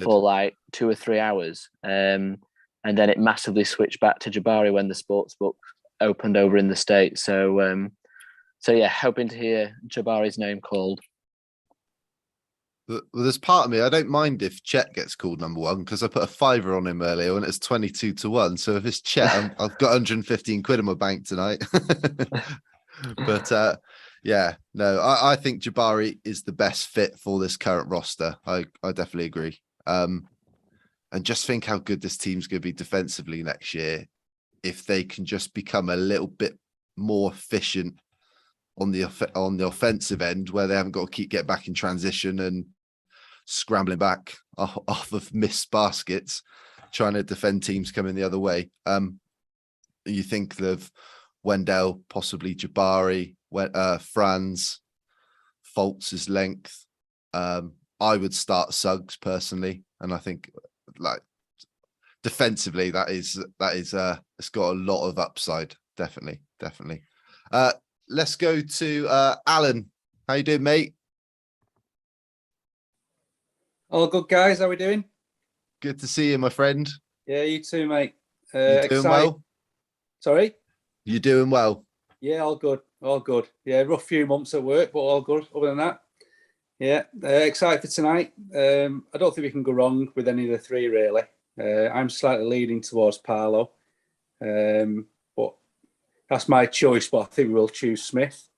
for like 2 or 3 hours. And then it massively switched back to Jabari when the sportsbook opened over in the States. So yeah, hoping to hear Jabari's name called. Well, there's part of me, I don't mind if Chet gets called number one because I put a $5 on him earlier and it's 22-1. So if it's Chet, I've got 115 quid in my bank tonight. But yeah, no, I think Jabari is the best fit for this current roster. I definitely agree. And just think how good this team's going to be defensively next year if they can just become a little bit more efficient on the offensive end, where they haven't got to keep getting back in transition and scrambling back off of missed baskets, trying to defend teams coming the other way. You think of Wendell, possibly Jabari, Franz, Fultz's length. I would start Suggs personally, and I think like defensively that is it's got a lot of upside. Definitely. Let's go to Alan. How you doing, mate? All good, guys. How we doing? Good to see you, my friend. Yeah, you too, mate. You doing well? Sorry? You doing well? Yeah, all good. All good. Yeah, rough few months at work, but all good. Other than that, yeah, excited for tonight. I don't think we can go wrong with any of the three, really. I'm slightly leaning towards Paolo, but that's my choice. But I think we will choose Smith.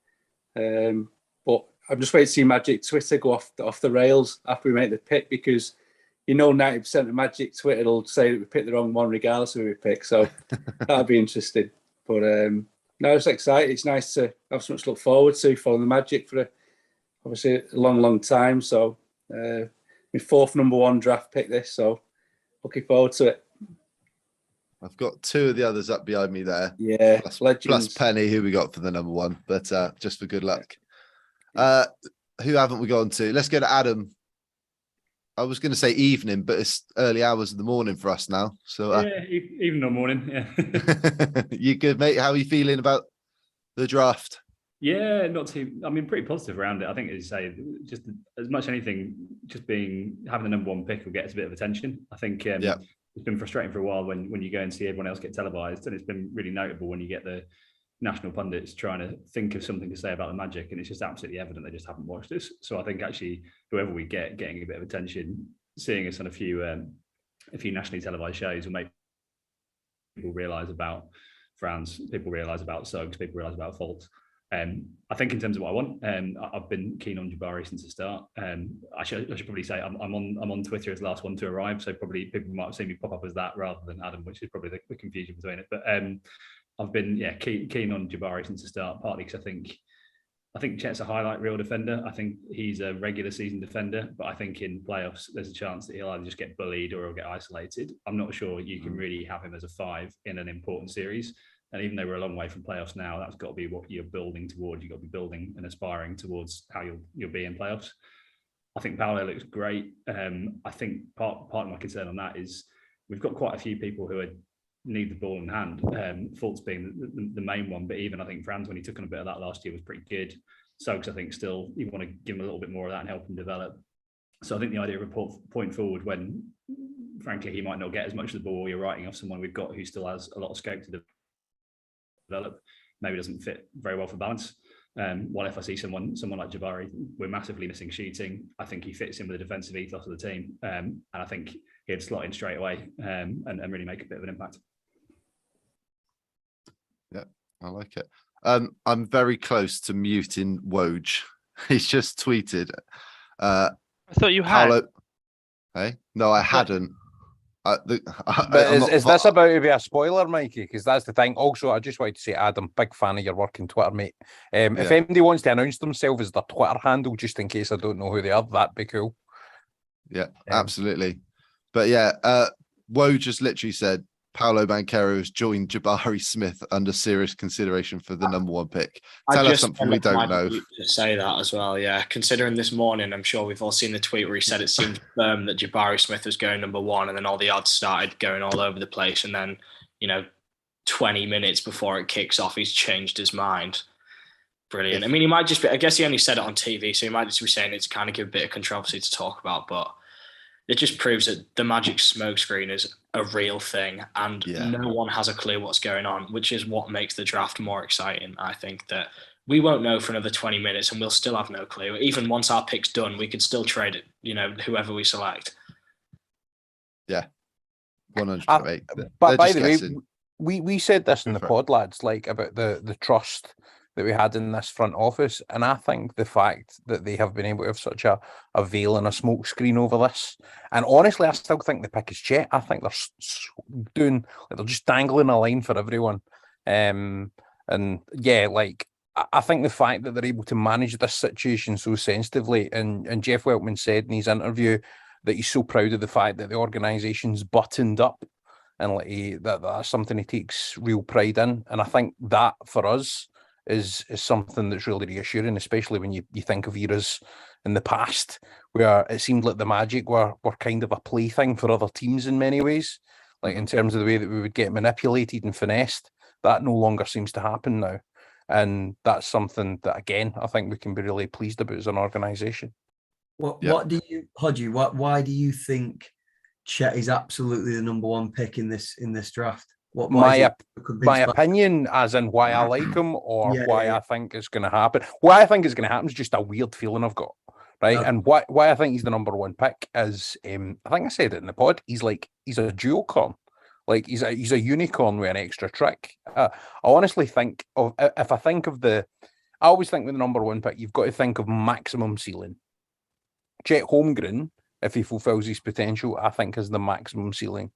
But I'm just waiting to see Magic Twitter go off the rails after we make the pick, because 90% of Magic Twitter will say that we picked the wrong one regardless of who we pick. So that'll be interesting. But no, it's exciting. It's nice to have so much to look forward to, following the Magic for obviously a long time. So my fourth number one draft pick this. So looking forward to it. I've got two of the others up behind me there. Yeah, plus Penny, who we got for the number one, but just for good luck. Who haven't we gone to? Let's go to Adam. I was going to say evening, but it's early hours of the morning for us now. So yeah, evening or morning. Yeah. You good, mate? How are you feeling about the draft? Yeah, not too. I mean, pretty positive around it. I think, as you say, just as much anything, just having the number one pick will get us a bit of attention. I think it's been frustrating for a while when you go and see everyone else get televised, and it's been really notable when you get the national pundits trying to think of something to say about the Magic, and it's just absolutely evident they just haven't watched us. So I think actually whoever we get getting a bit of attention, seeing us on a few nationally televised shows will make people realise about Franz, people realise about Suggs, people realise about Fultz. I think in terms of what I want, I've been keen on Jabari since the start. I should probably say I'm on Twitter as the last one to arrive, so probably people might have seen me pop up as that rather than Adam, which is probably the confusion between it. But I've been keen on Jabari since the start, partly because I think I think Chet's a highlight reel defender. I think he's a regular season defender, but I think in playoffs, there's a chance that he'll either just get bullied or he'll get isolated. I'm not sure you can really have him as a 5 in an important series. And even though we're a long way from playoffs now, that's got to be what you're building towards. You've got to be building and aspiring towards how you'll be in playoffs. I think Paolo looks great. I think part of my concern on that is we've got quite a few people who need the ball in hand. Fultz being the main one, but even I think Franz, when he took on a bit of that last year, was pretty good. Suggs, I think, still you want to give him a little bit more of that and help him develop. So I think the idea of a point forward when, frankly, he might not get as much of the ball, you're writing off someone we've got who still has a lot of scope to develop, maybe doesn't fit very well for balance. While if I see someone like Jabari, we're massively missing shooting. I think he fits in with the defensive ethos of the team, and I think he'd slot in straight away and really make a bit of an impact. Yeah, I like it. I'm very close to muting Woj. He's just tweeted. I thought you had. Hey, no, I hadn't. But is this about to be a spoiler, Mikey? Because that's the thing. Also, I just wanted to say, Adam, big fan of your work on Twitter, mate. If anybody wants to announce themselves as their Twitter handle, just in case I don't know who they are, that'd be cool. Yeah, absolutely. But yeah, Woj just literally said Paolo Banchero has joined Jabari Smith under serious consideration for the #1 pick. Tell us something we don't know. To say that as well, yeah. Considering this morning, I'm sure we've all seen the tweet where he said it seemed firm that Jabari Smith was going #1, and then all the odds started going all over the place, and then 20 minutes before it kicks off, he's changed his mind. Brilliant. I mean, he might just be. I guess he only said it on TV, so he might just be saying it to kind of give a bit of controversy to talk about, but it just proves that the Magic smokescreen is a real thing, and no one has a clue what's going on, which is what makes the draft more exciting. I think that we won't know for another 20 minutes, and we'll still have no clue. Even once our pick's done, we could still trade it, whoever we select. Yeah, 100%. But by the way, we said this in the pod, lads, like about the trust that we had in this front office, and I think the fact that they have been able to have such a veil and a smoke screen over this, and honestly, I still think the pick is Chet. I think they're just dangling a line for everyone, and yeah, like I think the fact that they're able to manage this situation so sensitively, and Jeff Weltman said in his interview that he's so proud of the fact that the organisation's buttoned up, and like that's something he takes real pride in, and I think that for us is something that's really reassuring, especially when you think of eras in the past where it seemed like the Magic were kind of a plaything for other teams in many ways, like in terms of the way that we would get manipulated and finessed. That no longer seems to happen now, and that's something that again I think we can be really pleased about as an organisation. What do you, Hodgie? Why do you think Chet is absolutely the #1 pick in this draft? My opinion, as in why I like him, or why I think it's going to happen. Why I think it's going to happen is just a weird feeling I've got, right? And why I think he's the #1 pick is, I think I said it in the pod. He's a duocorn, like he's a unicorn with an extra trick. I honestly think if I think of I always think with the #1 pick, you've got to think of maximum ceiling. Chet Holmgren, if he fulfills his potential, I think is the maximum ceiling,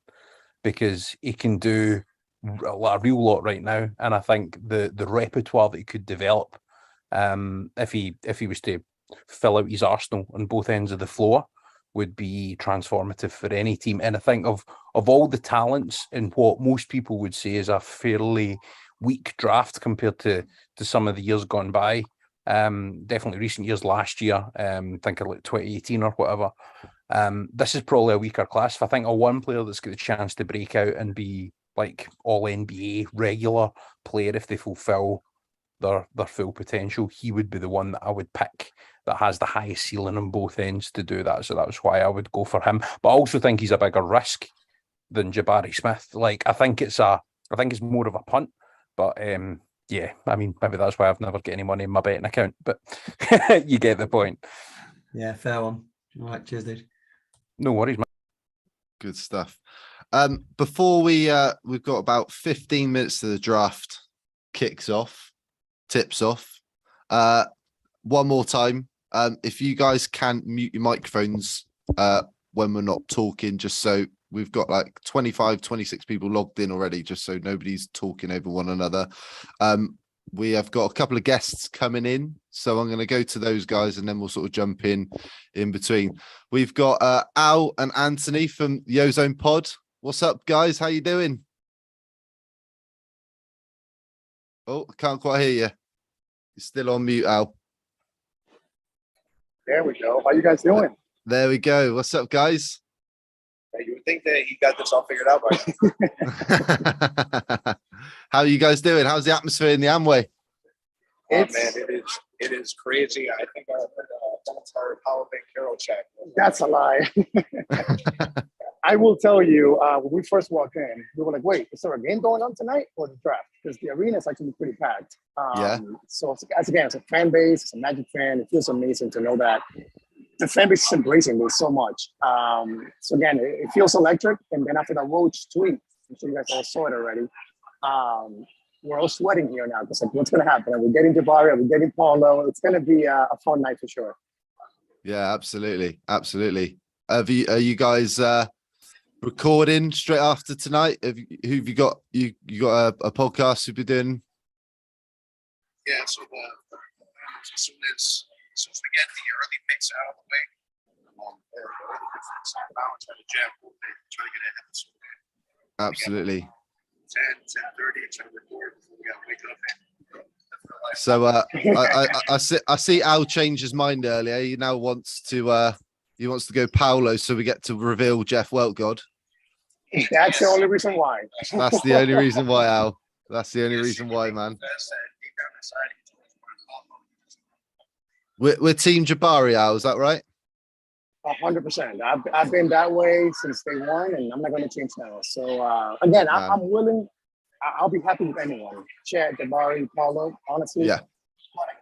because he can do a real lot right now, and I think the repertoire that he could develop, if he was to fill out his arsenal on both ends of the floor, would be transformative for any team. And I think of all the talents in what most people would say is a fairly weak draft compared to some of the years gone by, definitely recent years, last year, think of like 2018 or whatever. This is probably a weaker class. If I think of one player that's got a chance to break out and be like all NBA regular player if they fulfill their full potential, he would be the one that I would pick that has the highest ceiling on both ends to do that. So that's why I would go for him. But I also think he's a bigger risk than Jabari Smith. Like I think it's more of a punt. But yeah, I mean maybe that's why I've never got any money in my betting account. But you get the point. Yeah, fair one. All right, cheers, dude. No worries, man. Good stuff. Before we've got about 15 minutes to the draft tips off. One more time. If you guys can mute your microphones when we're not talking, just so we've got like 25, 26 people logged in already, just so nobody's talking over one another. we have got a couple of guests coming in, so I'm going to go to those guys and then we'll sort of jump in between. We've got Al and Anthony from the Ozone Pod. What's up, guys? How you doing? Oh, I can't quite hear you. You're still on mute, Al. There we go. How you guys doing? There we go. What's up, guys? You would think that he got this all figured out by now. How are you guys doing? How's the atmosphere in the Amway? Oh, man, it is crazy. I think I heard the entire Power Bank Hero check. That's a lie. I will tell you, when we first walked in, we were like, wait, is there a game going on tonight or the draft? Because the arena is actually pretty packed. So it's a fan base, it's a Magic fan. It feels amazing to know that the fan base is embracing this so much. So again, it feels electric. And then after the Roach tweet, I'm sure you guys all saw it already. We're all sweating here now because like, what's going to happen? Are we getting Jabari? Are we getting Paulo? It's going to be a fun night for sure. Yeah, absolutely. Are you guys recording straight after tonight? Who've you got? You got a podcast you'll be doing? Yeah, so as soon as we get the early picks out of the way, try to jam, try to get ahead of the Absolutely. 10:30, try to record before we gotta wake up. So I see Al change his mind earlier. He now wants to go Paulo, so we get to reveal Jeff Weltgod. That's the only reason why. That's the only reason why, Al. That's the only reason why, man. We're Team Jabari, Al. Is that right? 100%. I've been that way since day one, and I'm not going to change now. So again, I'm willing. I'll be happy with anyone. Chad, Jabari, Paulo. Honestly, yeah.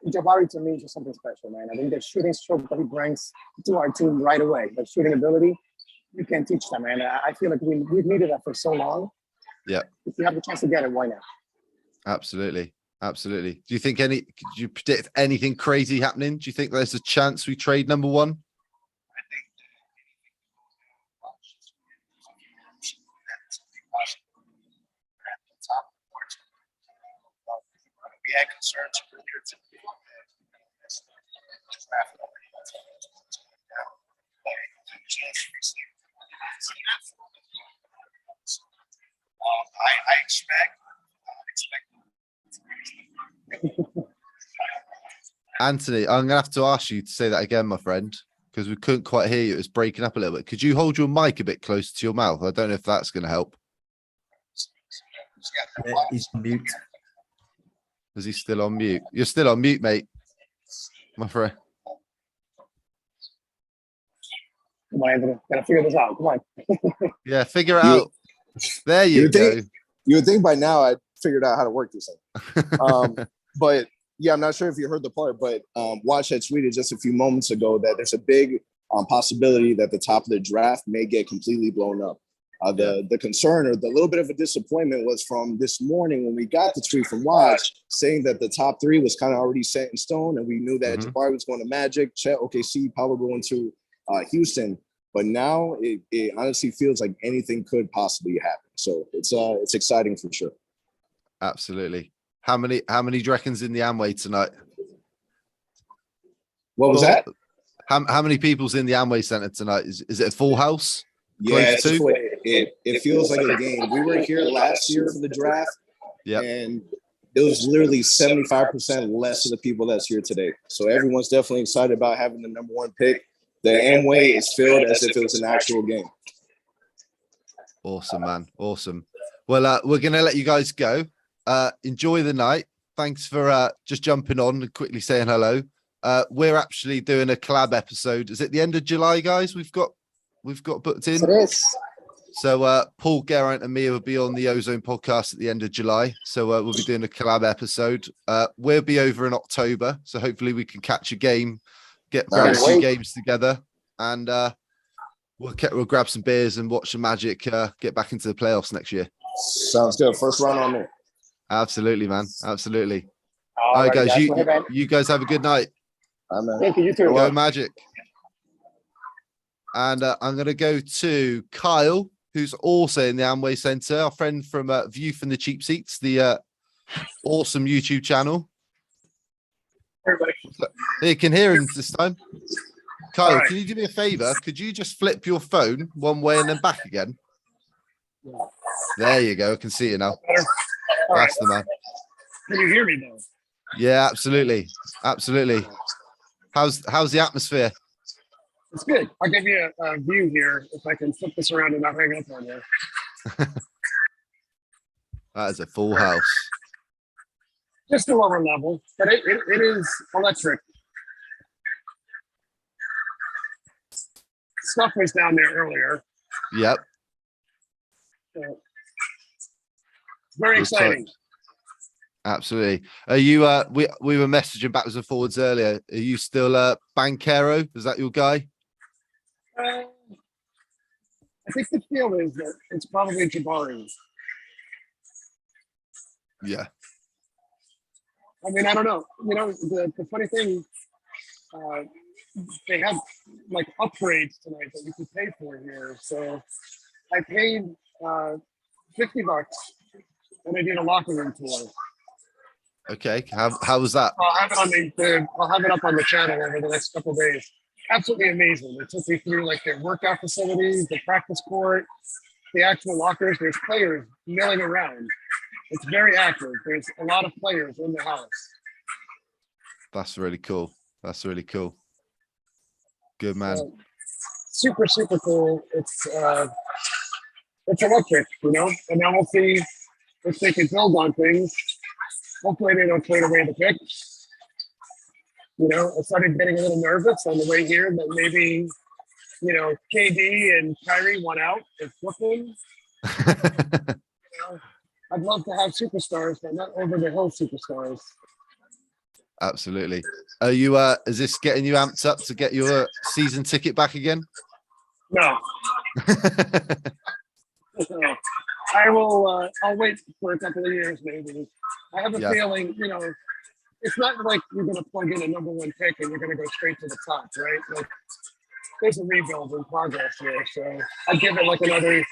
Jabari to me is just something special, man. I think the shooting stroke that he brings to our team right away, like shooting ability, you can't teach that, man. I feel like we've needed that for so long. Yeah. If you have the chance to get it, why not? Absolutely. Do you think could you predict anything crazy happening? Do you think there's a chance we trade number one? We had concerns earlier today. I expect. Anthony, I'm gonna have to ask you to say that again, my friend, because we couldn't quite hear you. It was breaking up a little bit. Could you hold your mic a bit closer to your mouth? I don't know if that's going to help. He's on mute. Is he still on mute? You're still on mute, mate. My friend. Come on, Anthony. Gotta figure this out. Come on. Yeah, figure it out. There you go. You would think by now I'd figured out how to work this thing. But yeah, I'm not sure if you heard the part, but Watch had tweeted just a few moments ago that there's a big possibility that the top of the draft may get completely blown up. The concern or the little bit of a disappointment was from this morning when we got the tweet from Watch saying that the top three was kind of already set in stone, and we knew that Jabari was going to Magic, Chet, OKC, Paulo going to Houston. But now it honestly feels like anything could possibly happen. So it's exciting for sure. Absolutely. How many do you reckon's in the Amway tonight? What was that? How many people's in the Amway Center tonight? Is it a full house? Yeah, it feels like a game. We were here last year for the draft, and it was literally 75% less of the people that's here today. So everyone's definitely excited about having the number one pick. The Amway is filled as if it was an actual game. Awesome, man. Awesome. Well, we're going to let you guys go. Enjoy the night. Thanks for just jumping on and quickly saying hello. We're actually doing a collab episode. Is it the end of July, guys? We've got booked in. It is. So Paul, Geraint and me will be on the Ozone podcast at the end of July. So we'll be doing a collab episode. We'll be over in October. So hopefully we can catch a game, grab a few games together, and we'll grab some beers and watch the Magic get back into the playoffs next year. Sounds good. First round on me. Absolutely, man. Absolutely. All right, guys. You guys have a good night. Thank you. You too. Go Magic. And I'm going to go to Kyle, who's also in the Amway Center, our friend from View from the Cheap Seats, the awesome YouTube channel. Everybody. You can hear him this time. Kyle, Right. can you do me a favor? Could you just flip your phone one way and then back again? There you go. I can see it now. That's the man. Can you hear me though? Yeah, absolutely. Absolutely. How's the atmosphere? It's good. I'll give you a view here if I can flip this around and not hang up on you. That is a full house. Just a lower level, but it is electric. Stuff was down there earlier. Yep. So, very Looks exciting. like- Absolutely. Are you we were messaging backwards and forwards earlier. Are you still Banquero? Is that your guy? I think the feel is that it's probably Jabari. Yeah. I mean, I don't know. You know, the funny thing, they have like upgrades tonight that you can pay for here. So I paid $50 and I did a locker room tour. Okay. How was that? I'll have it on I'll have it up on the channel over the next couple of days. Absolutely amazing. They took me through like their workout facilities, the practice court, the actual lockers. There's players milling around. It's very active. There's a lot of players in the house. That's really cool. That's really cool. Good man. Super, super cool. It's electric, you know. And now we'll see if they can build on things. Hopefully they don't trade away the pick. You know, I started getting a little nervous on the way here that maybe, you know, KD and Kyrie won out in Brooklyn. You know, I'd love to have superstars, but not over the hill superstars. Absolutely. Are you is this getting you amped up to get your season ticket back again? No. I will I'll wait for a couple of years maybe. I have a feeling, you know, it's not like you're gonna plug in a #1 pick and you're gonna go straight to the top, right? Like there's a rebuild in progress here. So I'd give it like another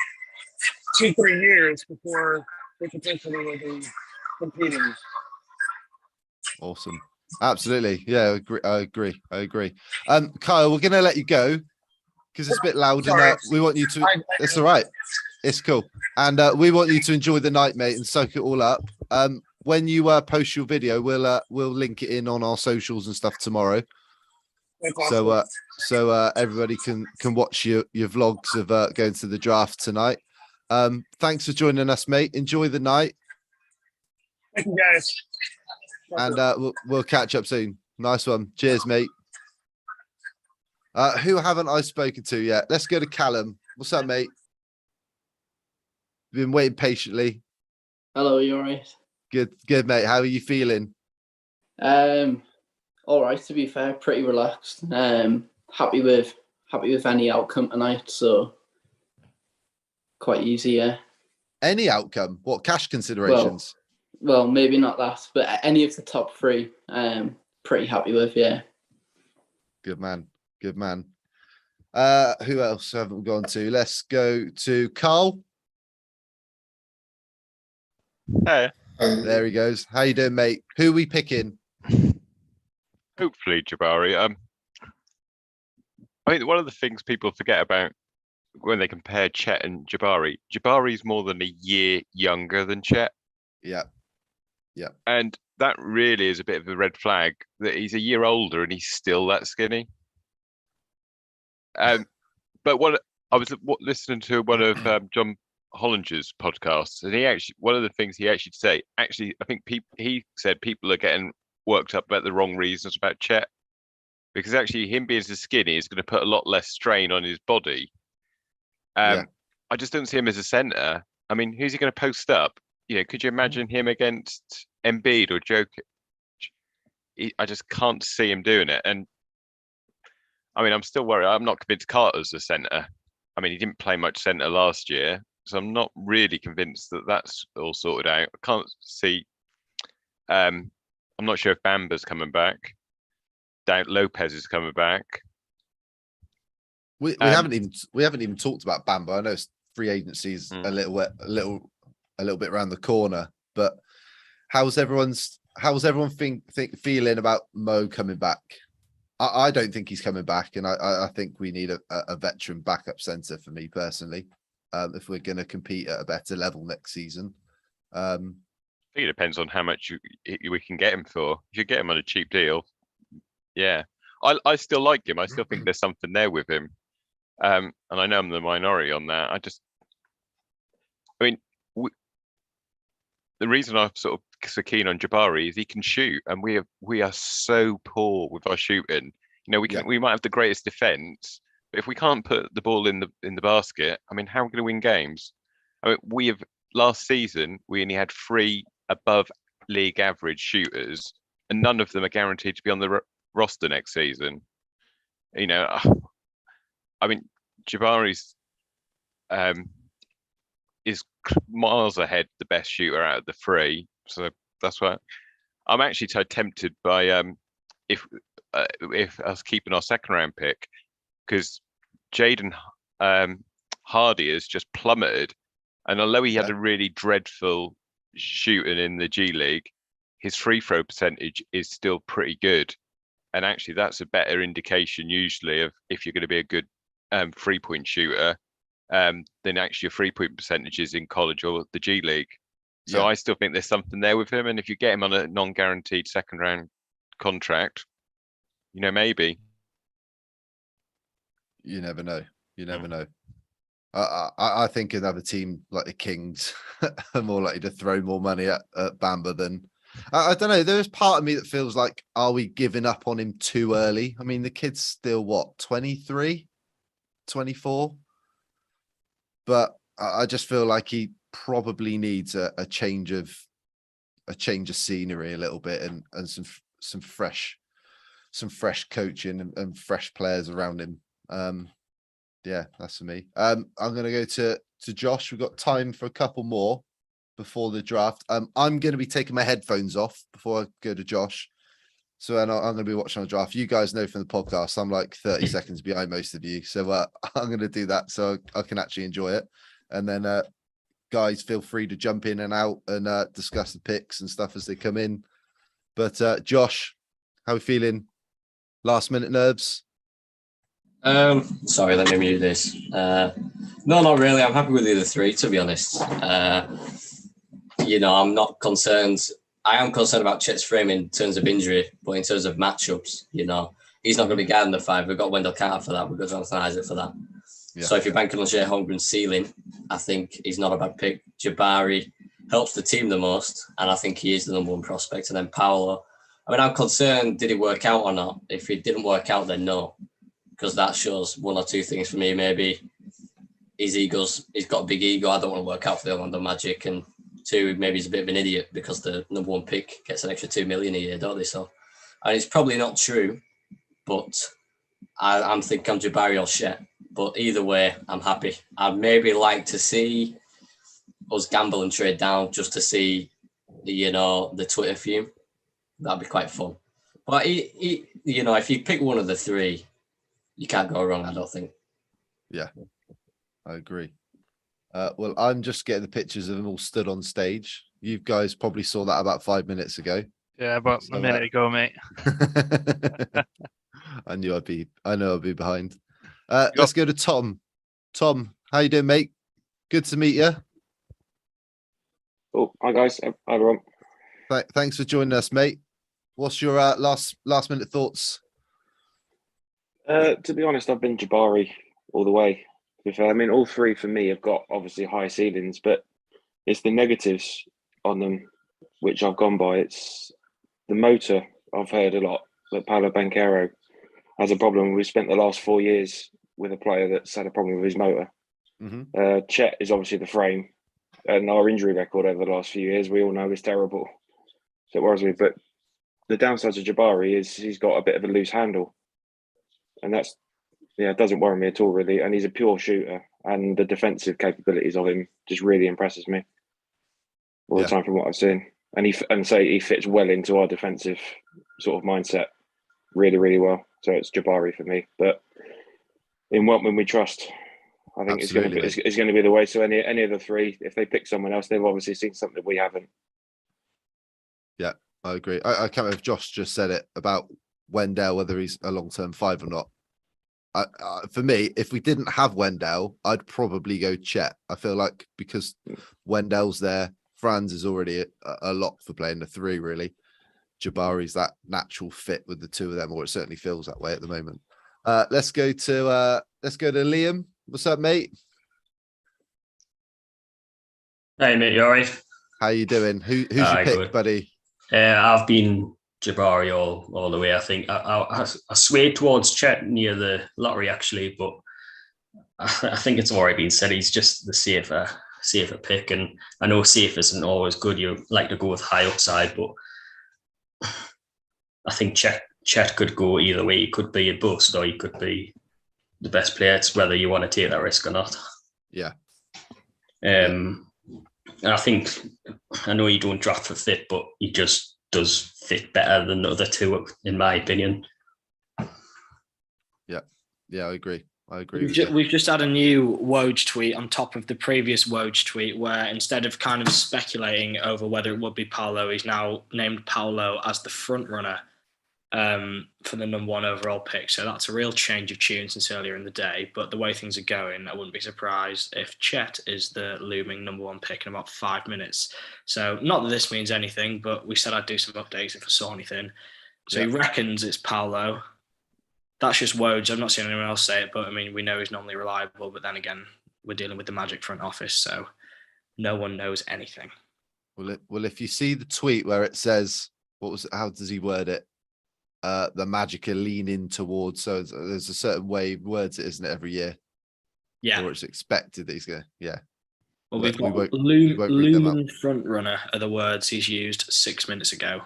2-3 years before they potentially will be competing. Awesome. Absolutely. Yeah, I agree. Kyle, we're gonna let you go because it's a bit loud and we want you to it's all right. It's cool. And we want you to enjoy the night, mate, and soak it all up. When you post your video, we'll link it in on our socials and stuff tomorrow. So everybody can watch your vlogs of going to the draft tonight. Thanks for joining us, mate. Enjoy the night. Thank you, guys. And we'll catch up soon. Nice one. Cheers, mate. Who haven't I spoken to yet? Let's go to Callum. What's up, mate? Been waiting patiently. Hello, you all right? Good, mate. How are you feeling? All right, to be fair, pretty relaxed. Happy with any outcome tonight, so quite easy, yeah. Any outcome? What, cash considerations? Well, maybe not that, but any of the top 3, pretty happy with, yeah. Good man. Good man. Who else haven't we gone to? Let's go to Carl. Hey. There he goes. How you doing, mate? Who are we picking? Hopefully Jabari. I think one of the things people forget about when they compare Chet and Jabari's more than a year younger than Chet. Yeah. Yeah. And that really is a bit of a red flag that he's a year older and he's still that skinny. But I was listening to one of John Hollinger's podcasts, and one of the things he actually said, I think he said people are getting worked up about the wrong reasons about Chet, because actually him being so skinny is going to put a lot less strain on his body. I just don't see him as a center. I mean, who's he going to post up? You know, could you imagine him against Embiid or Jokic? I just can't see him doing it. And I mean, I'm still worried. I'm not convinced Carter's a center. I mean, he didn't play much center last year, so I'm not really convinced that that's all sorted out. I can't see. I'm not sure if Bamba's coming back. Doubt Lopez is coming back. We haven't even talked about Bamba. I know free agency's a little bit around the corner, but how's everyone feeling about Mo coming back? I don't think he's coming back, and I think we need a veteran backup centre for me personally, if we're going to compete at a better level next season. I think it depends on how much we can get him for. If you get him on a cheap deal, yeah. I still like him. I still think there's something there with him. And I know I'm the minority on that. The reason I'm sort of so keen on Jabari is he can shoot, and we are so poor with our shooting. We might have the greatest defense, but if we can't put the ball in the basket, I mean, how are we going to win games? Last season we only had 3 above league average shooters, and none of them are guaranteed to be on the roster next season. Jabari's is miles ahead the best shooter out of the 3, so that's why I'm actually so tempted by if us keeping our second round pick, because Jaden Hardy has just plummeted, and although he had a really dreadful shooting in the G League, his free throw percentage is still pretty good, and actually that's a better indication usually of if you're going to be a good 3-point shooter than actually your 3-point percentages in college or the G League. So I still think there's something there with him, and if you get him on a non-guaranteed second round contract, maybe. You never know. You never know. I think another team like the Kings are more likely to throw more money at Bamba than. I don't know. There's part of me that feels like, are we giving up on him too early? I mean, the kid's still what, 23, 24? But I just feel like he probably needs a change of scenery a little bit, and some fresh coaching and fresh players around him. Yeah, that's for me. I'm gonna go to Josh. We've got time for a couple more before the draft. I'm going to be taking my headphones off before I go to Josh. So I'm going to be watching the draft. You guys know from the podcast, I'm like 30 seconds behind most of you. So I'm going to do that so I can actually enjoy it. And then guys, feel free to jump in and out and discuss the picks and stuff as they come in. But Josh, how are we feeling? Last minute nerves? Sorry, let me mute this. No, not really. I'm happy with the other 3, to be honest. I'm not concerned. I am concerned about Chet's frame in terms of injury, but in terms of matchups, he's not going to be guarding the 5. We've got Wendell Carter for that. We've got Jonathan Isaac for that. Yeah. So if you're banking on Shea Holmgren's ceiling, I think he's not a bad pick. Jabari helps the team the most, and I think he is the number 1 prospect. And then Paolo, I'm concerned, did it work out or not? If it didn't work out, then no, because that shows 1 or 2 things for me. Maybe he's got a big ego. I don't want to work out for the Orlando Magic. And 2, maybe he's a bit of an idiot because the number 1 pick gets an extra $2 million a year, don't they? So, and it's probably not true, but I'm thinking Jabari or Shet. But either way, I'm happy. I'd maybe like to see us gamble and trade down just to see, the Twitter fume. That'd be quite fun. But if you pick one of the 3, you can't go wrong, I don't think. Yeah, I agree. Well, I'm just getting the pictures of them all stood on stage. You guys probably saw that about 5 minutes ago. Yeah, about a minute ago, mate. I know I'd be behind. Let's go to Tom. Tom, how you doing, mate? Good to meet you. Oh, hi guys. Hi everyone. Thanks for joining us, mate. What's your last minute thoughts? To be honest, I've been Jabari all the way. All 3 for me have got obviously high ceilings, but it's the negatives on them which I've gone by. It's the motor. I've heard a lot that Paolo Banchero has a problem. We've spent the last 4 years with a player that's had a problem with his motor. Mm-hmm. Chet is obviously the frame, and our injury record over the last few years, we all know, is terrible. So it worries me. But the downside to Jabari is he's got a bit of a loose handle, and it doesn't worry me at all, really. And he's a pure shooter, and the defensive capabilities of him just really impresses me all the time from what I've seen. And he fits well into our defensive sort of mindset really, really well. So it's Jabari for me. But in Weltman we trust. I think it's going to be the way. So any of the 3, if they pick someone else, they've obviously seen something we haven't. Yeah, I agree. I can't remember if Josh just said it about Wendell, whether he's a long-term 5 or not. For me, if we didn't have Wendell, I'd probably go Chet. I feel like because Wendell's there, Franz is already a lot for playing the 3, really. Jabari's that natural fit with the 2 of them, or it certainly feels that way at the moment. Let's go to Liam. What's up, mate? Hey, mate, you all right? How you doing? Who's your pick, good. buddy? I've been Jabari all the way. I think I swayed towards Chet near the lottery actually, but I think it's already been said. He's just the safer pick, and I know safe isn't always good. You like to go with high upside, but I think Chet could go either way. He could be a bust, or he could be the best player. It's whether you want to take that risk or not. Yeah. And I know you don't draft for fit, but he just does fit better than the other 2, in my opinion. Yeah, I agree. We've just had a new Woj tweet on top of the previous Woj tweet where instead of kind of speculating over whether it would be Paolo, he's now named Paolo as the front runner for the number 1 overall pick. So that's a real change of tune since earlier in the day. But the way things are going, I wouldn't be surprised if Chet is the looming number 1 pick in about 5 minutes. So not that this means anything, but we said I'd do some updates if I saw anything. So he reckons it's Paolo. That's just Woj. I've not seen anyone else say it, but I mean, we know he's normally reliable. But then again, we're dealing with the Magic front office, so no one knows anything. Well, if you see the tweet where it says, how does he word it? The Magic are leaning towards, so there's a certain way he words it, isn't it, every year? Yeah. Or it's expected that he's going to, yeah. Well, we've got looming front runner are the words he's used 6 minutes ago.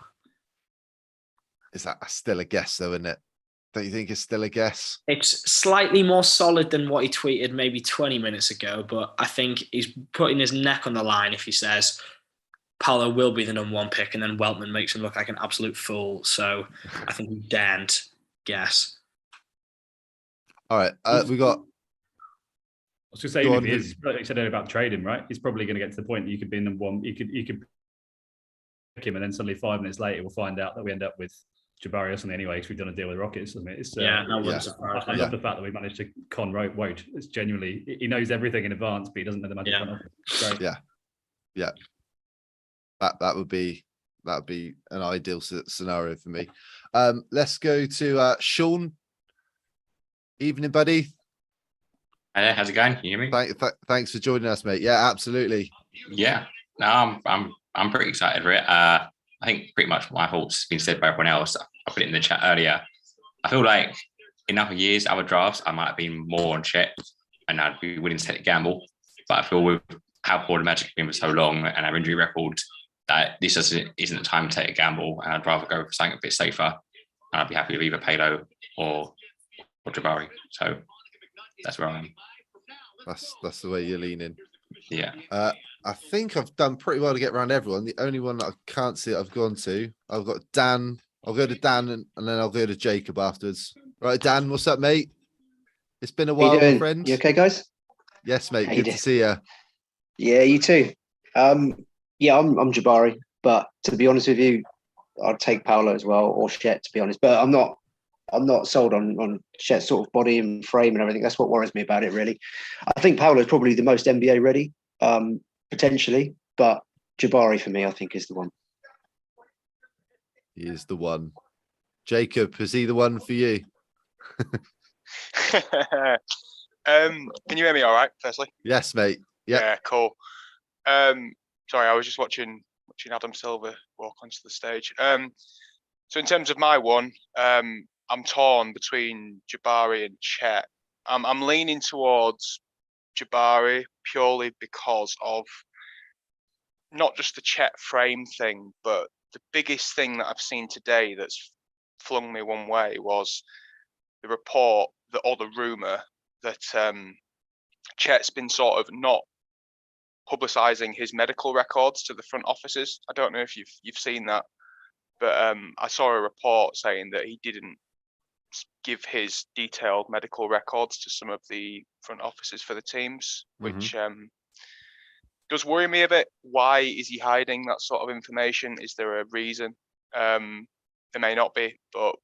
Is that still a guess, though, isn't it? Don't you think it's still a guess? It's slightly more solid than what he tweeted maybe 20 minutes ago, but I think he's putting his neck on the line if he says Paolo will be the number 1 pick, and then Weltman makes him look like an absolute fool. So I think he daren't guess. All right, we got. I was just saying, if he is, like you said earlier about trading, right? He's probably going to get to the point that you could be number 1. You could pick him, and then suddenly 5 minutes later, we'll find out that we end up with Jabari or something anyway, because we've done a deal with Rockets. I mean, it's that wouldn't surprise me. I love the fact that we managed to con Woj. It's genuinely, he knows everything in advance, but he doesn't know the magic. Great. Yeah. That would be an ideal scenario for me. Let's go to Sean. Evening, buddy. Hi there, how's it going? Can you hear me? Thanks for joining us, mate. Yeah, absolutely. Yeah, no, I'm pretty excited for it. I think pretty much my thoughts have been said by everyone else. I put it in the chat earlier. I feel like in other years, other drafts, I might have been more on Chet and I'd be willing to take a gamble. But I feel with how poor the Magic have been for so long and our injury record, that this isn't the time to take a gamble. And I'd rather go for something a bit safer. And I'd be happy with either Paolo or Jabari. So that's where I am. That's the way you're leaning. Yeah. I think I've done pretty well to get around everyone. The only one that I can't see I've gone to, I've got Dan. I'll go to Dan and then I'll go to Jacob afterwards. Right, Dan, what's up, mate? It's been a while, my friend. You okay, guys? Yes, mate. Good to see you. Yeah, you too. Yeah, I'm Jabari, but to be honest with you, I'd take Paolo as well, or Chet, to be honest. But I'm not sold on Chet's sort of body and frame and everything. That's what worries me about it, really. I think Paolo is probably the most NBA ready, potentially, but Jabari for me, I think, is the one. He is the one. Jacob, is he the one for you? Can you hear me all right, firstly? Yes, mate. Yep. Yeah, cool. Sorry, I was just watching Adam Silver walk onto the stage. So in terms of my one, I'm torn between Jabari and Chet. I'm leaning towards Jabari purely because of not just the Chet frame thing, but the biggest thing that I've seen today that's flung me one way was the report or the rumor that Chet's been sort of not publicizing his medical records to the front offices. I don't know if you've seen that, but I saw a report saying that he didn't give his detailed medical records to some of the front offices for the teams, which does worry me a bit. Why is he hiding that sort of information? Is there a reason? There may not be, but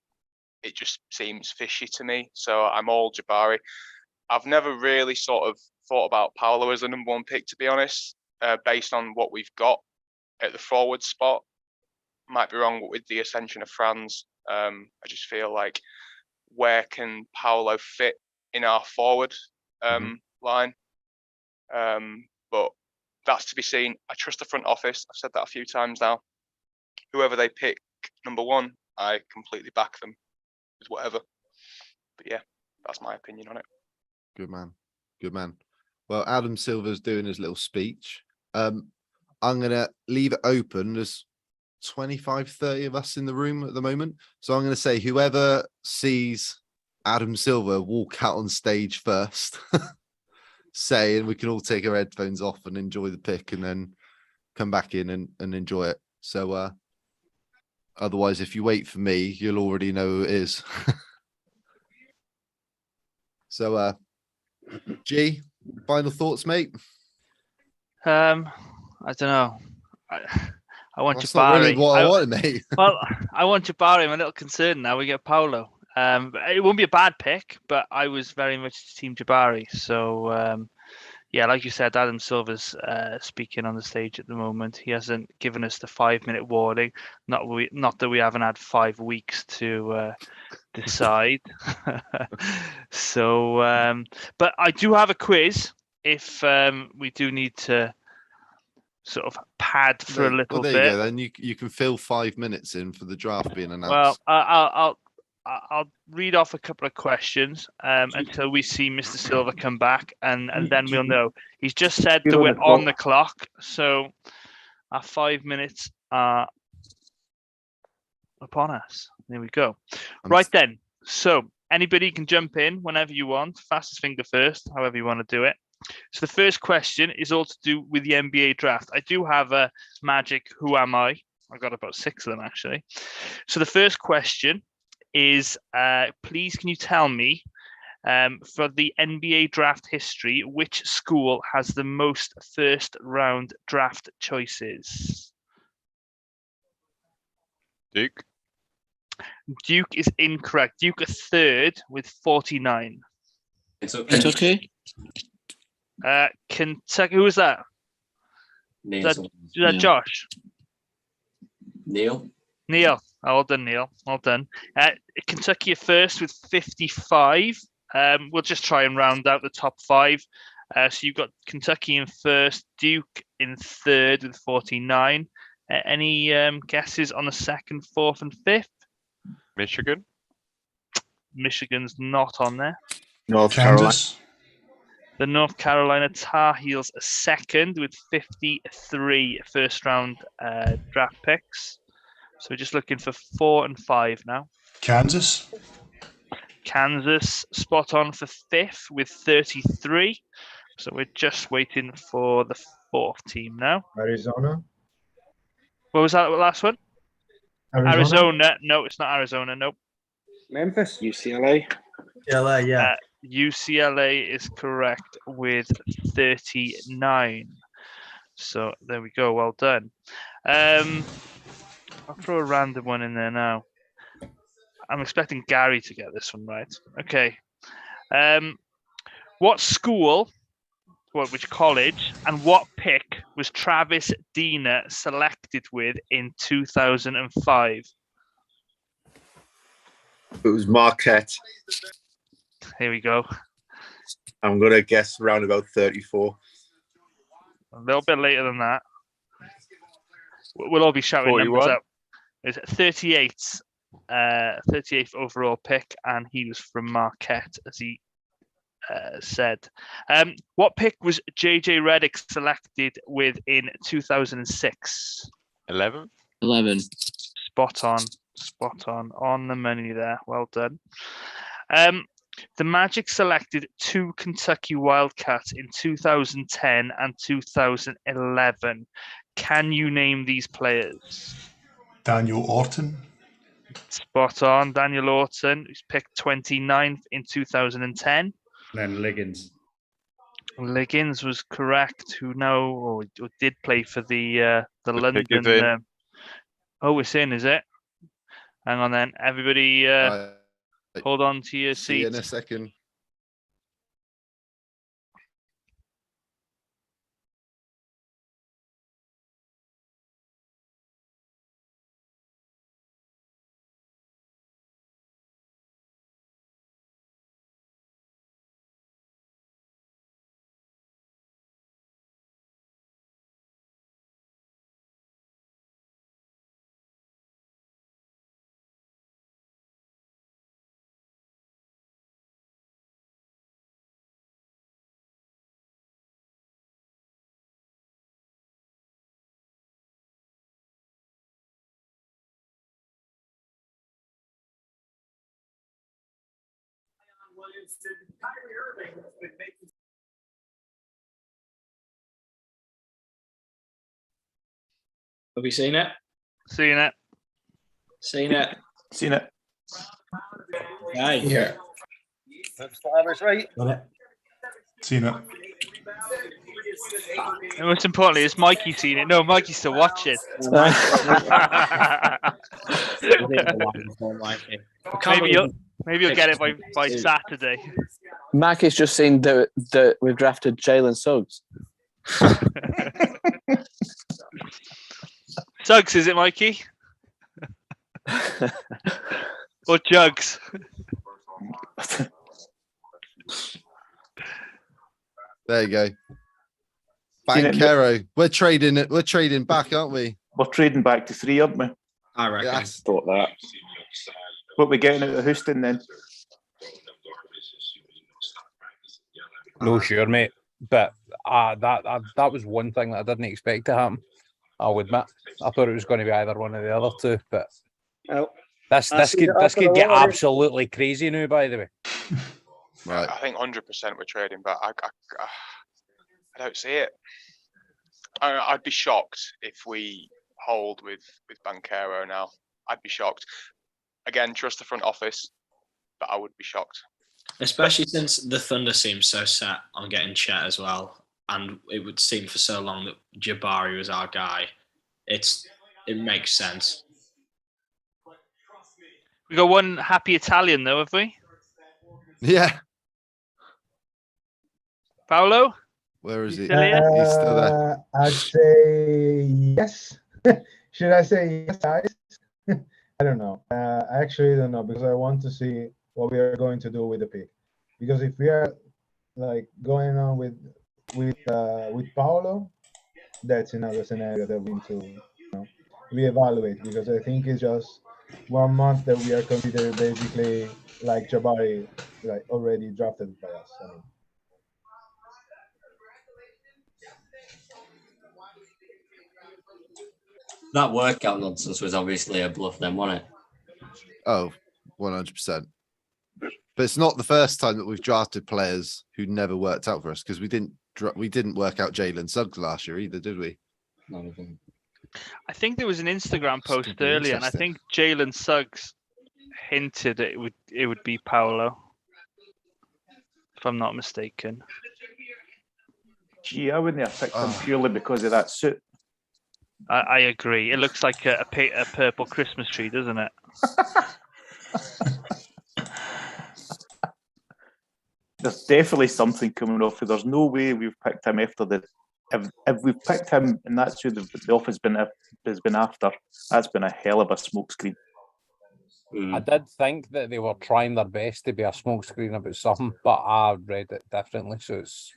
it just seems fishy to me. So I'm all Jabari. I've never really sort of thought about Paolo as a number one pick, to be honest, based on what we've got at the forward spot. Might be wrong with the ascension of Franz. I just feel like where can Paolo fit in our forward line? But that's to be seen. I trust the front office. I've said that a few times now. Whoever they pick number one, I completely back them with whatever. But yeah, that's my opinion on it. Good man. Good man. Well, Adam Silver's doing his little speech. I'm going to leave it open. There's 25, 30 of us in the room at the moment. So I'm going to say whoever sees Adam Silver walk out on stage first, say, and we can all take our headphones off and enjoy the pick and then come back in and enjoy it. So otherwise, if you wait for me, you'll already know who it is. So G, final thoughts, mate? I don't know. I want That's Jabari. not really what I wanted, mate. Well, I want Jabari. I'm a little concerned now. We get Paolo. It won't be a bad pick, but I was very much team Jabari. So yeah, like you said, Adam Silver's speaking on the stage at the moment. He hasn't given us the 5-minute warning. Not that we haven't had 5 weeks to decide. So, but I do have a quiz if we do need to sort of pad for a little there bit. you go. Then you can fill 5 minutes in for the draft being Well, announced. I'll read off a couple of questions until we see Mr. Silver come back, and then we'll know. He's just said that we're on the clock, so our 5 minutes are upon us. There we go. Right then. So anybody can jump in whenever you want. Fastest finger first, however you want to do it. So the first question is all to do with the NBA draft. I do have a magic who am I? I've got about 6 of them actually. So the first question is, please can you tell me for the NBA draft history, which school has the most first round draft choices? Duke. Duke is incorrect. Duke a third with 49. Kentucky. Kentucky. Who was that? Neil. Is that Josh? Neil. Neil. Well done, Neil. Well done. Kentucky are first with 55. We'll just try and round out the top 5. So you've got Kentucky in first, Duke in third with 49. Any guesses on the second, fourth, and fifth? Michigan. Michigan's not on there. North Carolina. The North Carolina Tar Heels are second with 53 first round draft picks. So we're just looking for 4 and 5 now. Kansas. Kansas spot on for 5th with 33. So we're just waiting for the 4th team now. Arizona. What was that last one? Arizona. No, it's not Arizona. Nope. Memphis. UCLA. UCLA, yeah. UCLA is correct with 39. So there we go. Well done. I'll throw a random one in there now. I'm expecting Gary to get this one right. Okay. What school, which college, and what pick was Travis Diener selected with in 2005? It was Marquette. Here we go. I'm going to guess around about 34. A little bit later than that. We'll all be shouting 41. numbers out. It's 38th overall pick, and he was from Marquette, as he said. What pick was JJ Redick selected with in 2006? 11. 11. Spot on the money there. Well done. The Magic selected 2 Kentucky Wildcats in 2010 and 2011. Can you name these players? Daniel Orton. Spot on. Daniel Orton, who's picked 29th in 2010. And then Liggins. Liggins was correct. Who now or did play for the pick is London. in. Oh, it's in, is it? Hang on then, everybody. Hold on to your See you in seats. a second. Have you seen it? Seen it. Seen it. Seen it. Hey. Yeah. That's right. Got it. Seen it. And most importantly, is Mikey seen it? No, Mikey's still watching. Maybe you'll get it by Saturday. Mac has just seen that we've drafted Jalen Suggs. Suggs, is it, Mikey? Or Jugs? There you go. Bankero. We're trading it. We're trading back, aren't we? We're trading back to 3, aren't we? I reckon. Yes. Thought that. What we getting out of Houston then? No, sure, mate. But that was one thing that I didn't expect to happen. I'll admit. I thought it was going to be either one or the other two, but this could get absolutely crazy now. By the way, right? I think 100% we're trading, but I don't see it. I'd be shocked if we hold with Banchero now. I'd be shocked. Again, trust the front office, but I would be shocked. Especially since the Thunder seems so set on getting Chet as well, and it would seem for so long that Jabari was our guy. It makes sense. We got one happy Italian though, have we? Yeah. Paolo? Where is he? Still here? He's still there. I'd say yes. Should I say yes, guys? I don't know. I actually don't know because I want to see what we are going to do with the pick. Because if we are like going on with Paolo, that's another scenario that we need to reevaluate, because I think it's just 1 month that we are considered basically like Jabari, like already drafted by us. I mean. That workout nonsense was obviously a bluff then, wasn't it? Oh, 100%. But it's not the first time that we've drafted players who never worked out for us, because we didn't work out Jalen Suggs last year either, did we? No, we didn't. I think there was an Instagram post earlier, and I think Jalen Suggs hinted it would be Paolo, if I'm not mistaken. Gee, I wouldn't have picked him purely because of that suit. I agree. It looks like a purple Christmas tree, doesn't it? There's definitely something coming off. There's no way we've picked him after the. If we've picked him and that's who the office has been after, that's been a hell of a smokescreen. I did think that they were trying their best to be a smokescreen about something, but I read it differently. So it's,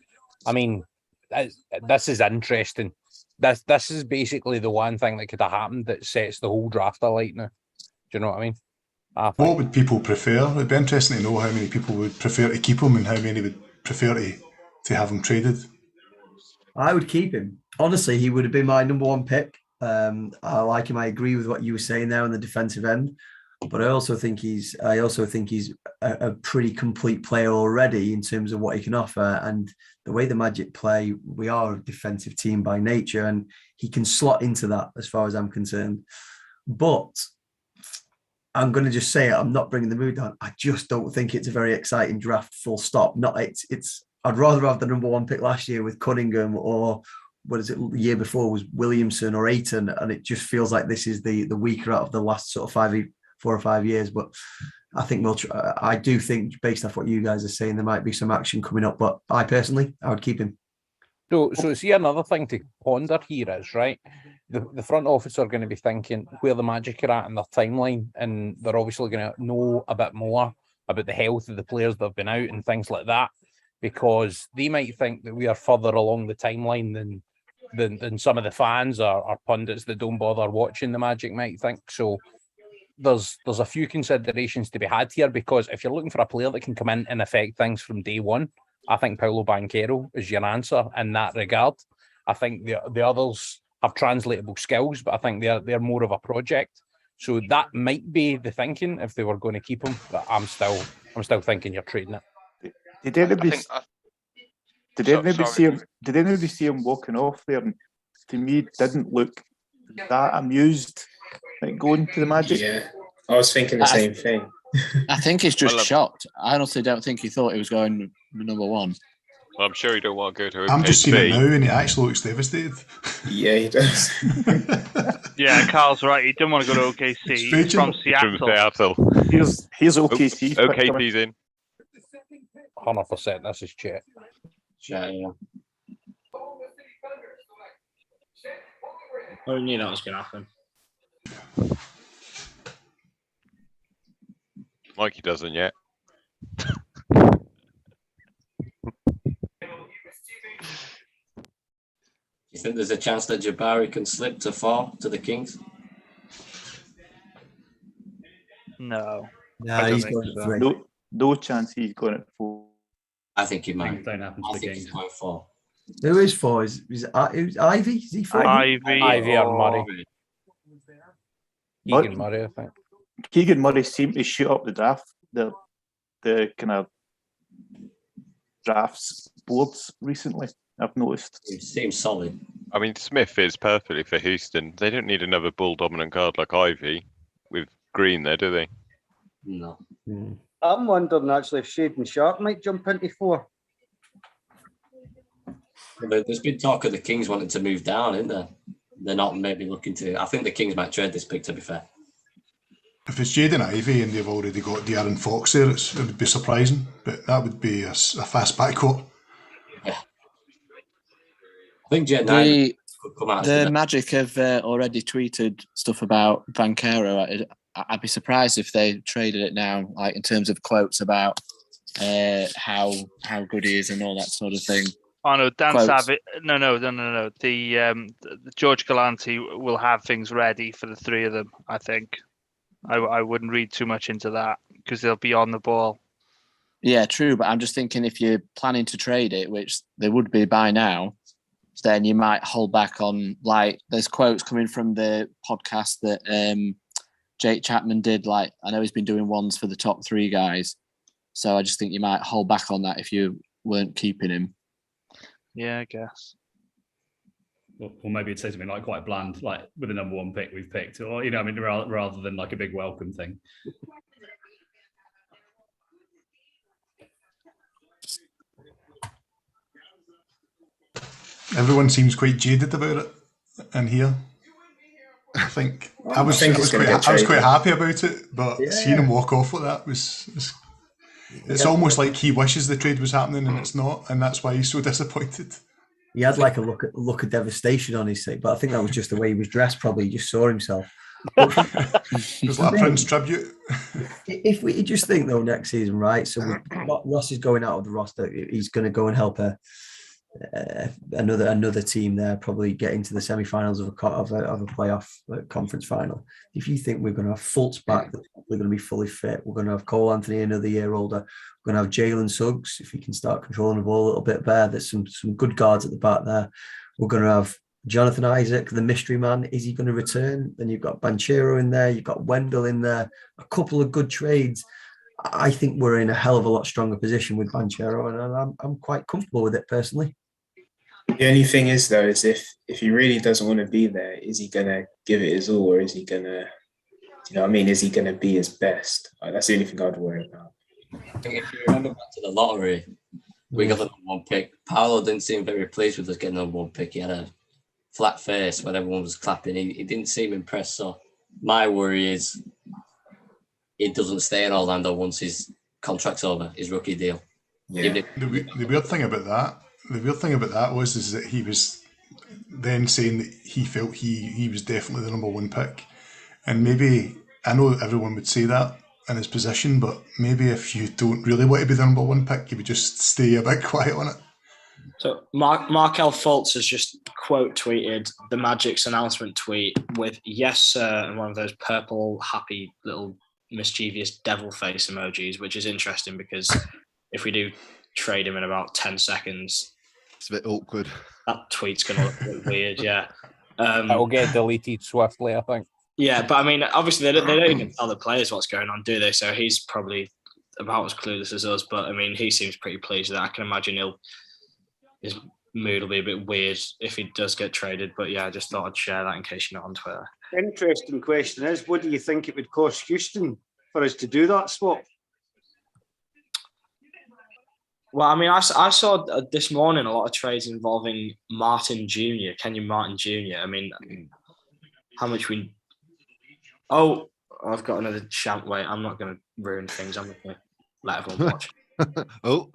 I mean, this is interesting. This is basically the one thing that could have happened that sets the whole draft alight now. Do you know what I mean? What would people prefer? It'd be interesting to know how many people would prefer to keep him and how many would prefer to have him traded. I would keep him. Honestly, he would have been my number one pick. I like him. I agree with what you were saying there on the defensive end, but I also think he's a pretty complete player already in terms of what he can offer. And the way the Magic play, we are a defensive team by nature, and he can slot into that as far as I'm concerned. But I'm going to just say it. I'm not bringing the mood down. I just don't think it's a very exciting draft. Full stop. I'd rather have the number 1 pick last year with Cunningham, or what is it, the year before was Williamson or Ayton, and it just feels like this is the weaker out of the last sort of 4 or 5 years. But I think I do think, based off what you guys are saying, there might be some action coming up. But I would keep him. So see, another thing to ponder here is, right, the front office are going to be thinking where the Magic are at in their timeline, and they're obviously going to know a bit more about the health of the players that have been out and things like that, because they might think that we are further along the timeline than some of the fans or pundits that don't bother watching the Magic might think. So there's a few considerations to be had here, because if you're looking for a player that can come in and affect things from day one, I think Paolo Banchero is your answer in that regard. I think the others have translatable skills, but I think they're more of a project. So that might be the thinking if they were going to keep him. But I'm still thinking you're trading it. Did anybody see him walking off there? And to me, didn't look that amused, like going to the Magic. Yeah, I was thinking the same thing. I think he's just shocked. I honestly don't think he thought he was going number 1. Well, I'm sure he don't want to go to. I'm just seeing it now, and he actually looks devastated. Yeah, he does. Yeah, Carl's right. He didn't want to go to OKC. He's from Seattle. Here's OKC. OKC's in. 100%. That's his chat. Yeah. I knew that was going to happen. Mikey doesn't yet. You think there's a chance that Jabari can slip to 4 to the Kings? No. No, he's going at 3. No chance he's going at 4. I think he might. Don't happen to I the think Kings. he's going 4. Who is 4? Is Ivy? Is he 4? Ivy or Murray. Keegan Murray, I think. Keegan Murray seemed to shoot up the draft, the kind of drafts boards recently. I've noticed. It seems solid. I mean, Smith is perfectly for Houston. They don't need another ball dominant guard like Ivy with Green there, do they? No. I'm wondering actually if Shaden Sharp might jump into 4. There's been talk of the Kings wanting to move down, isn't there? They're not maybe looking to. I think the Kings might trade this pick, to be fair. If it's Jaden Ivey and they've already got De'Aaron Fox there, it would be surprising, but that would be a fast backcourt. Yeah. I think Jaden Ivey could come out. The Magic have already tweeted stuff about Banchero. I'd be surprised if they traded it now, like in terms of quotes about how good he is and all that sort of thing. Oh no, Dan Quotes. Savage. No. The George Galante will have things ready for the 3 of them. I think. I wouldn't read too much into that because they'll be on the ball. Yeah, true. But I'm just thinking if you're planning to trade it, which they would be by now, then you might hold back on, like, there's quotes coming from the podcast that Jake Chapman did. Like, I know he's been doing ones for the top 3 guys. So I just think you might hold back on that if you weren't keeping him. Yeah, I guess. Or maybe it'd say something like quite bland, like with the number 1 pick we've picked, or I mean, rather than like a big welcome thing. Everyone seems quite jaded about it in here. I think I was quite happy about it, but seeing him walk off like that was it's almost like he wishes the trade was happening and it's not, and that's why he's so disappointed. He had like a look of devastation on his face, but I think that was just the way he was dressed. Probably he just saw himself. It was like a Prince tribute. If we just think though, next season, right? So Ross is going out of the roster. He's going to go and help another team there, probably get into the semi-finals of a playoff conference final. If you think we're going to have Fultz back, we're going to be fully fit. We're going to have Cole Anthony another year older. We're going to have Jalen Suggs if he can start controlling the ball a little bit better. There's some good guards at the back there. We're going to have Jonathan Isaac, the mystery man. Is he going to return? Then you've got Banchero in there. You've got Wendell in there. A couple of good trades. I think we're in a hell of a lot stronger position with Banchero, and I'm quite comfortable with it personally. The only thing is, though, is if he really doesn't want to be there, is he going to give it his all, or is he going to, you know what I mean, is he going to be his best? Like, that's the only thing I'd worry about. I think if you remember back to the lottery, We got the number one pick. Paolo didn't seem very pleased with us getting the number one pick. He had a flat face when everyone was clapping. He didn't seem impressed. So my worry is he doesn't stay in Orlando once his contract's over, his rookie deal. Yeah. The weird thing about that was that he was then saying that he felt he was definitely the number one pick, and maybe I know everyone would say that in his position, but maybe if you don't really want to be the number one pick, you would just stay a bit quiet on it. So Markel Fultz has just quote tweeted the Magic's announcement tweet with "Yes, sir," and one of those purple, happy little mischievous devil face emojis, which is interesting because if we do trade him in about 10 seconds, it's a bit awkward. That tweet's going to look a bit weird, yeah. It'll get deleted swiftly, I think. Yeah, but I mean, obviously they don't even tell the players what's going on, do they? So he's probably about as clueless as us. But I mean, he seems pretty pleased with that. I can imagine his mood will be a bit weird if he does get traded. But yeah, I just thought I'd share that in case you're not on Twitter. Interesting question is, what do you think it would cost Houston for us to do that swap? Well, I mean, I saw this morning a lot of trades involving Martin Jr., Kenyon Martin Jr. I mean, how much we... Oh, I've got another chant. Wait, I'm not going to ruin things. I'm going to let everyone watch. Oh.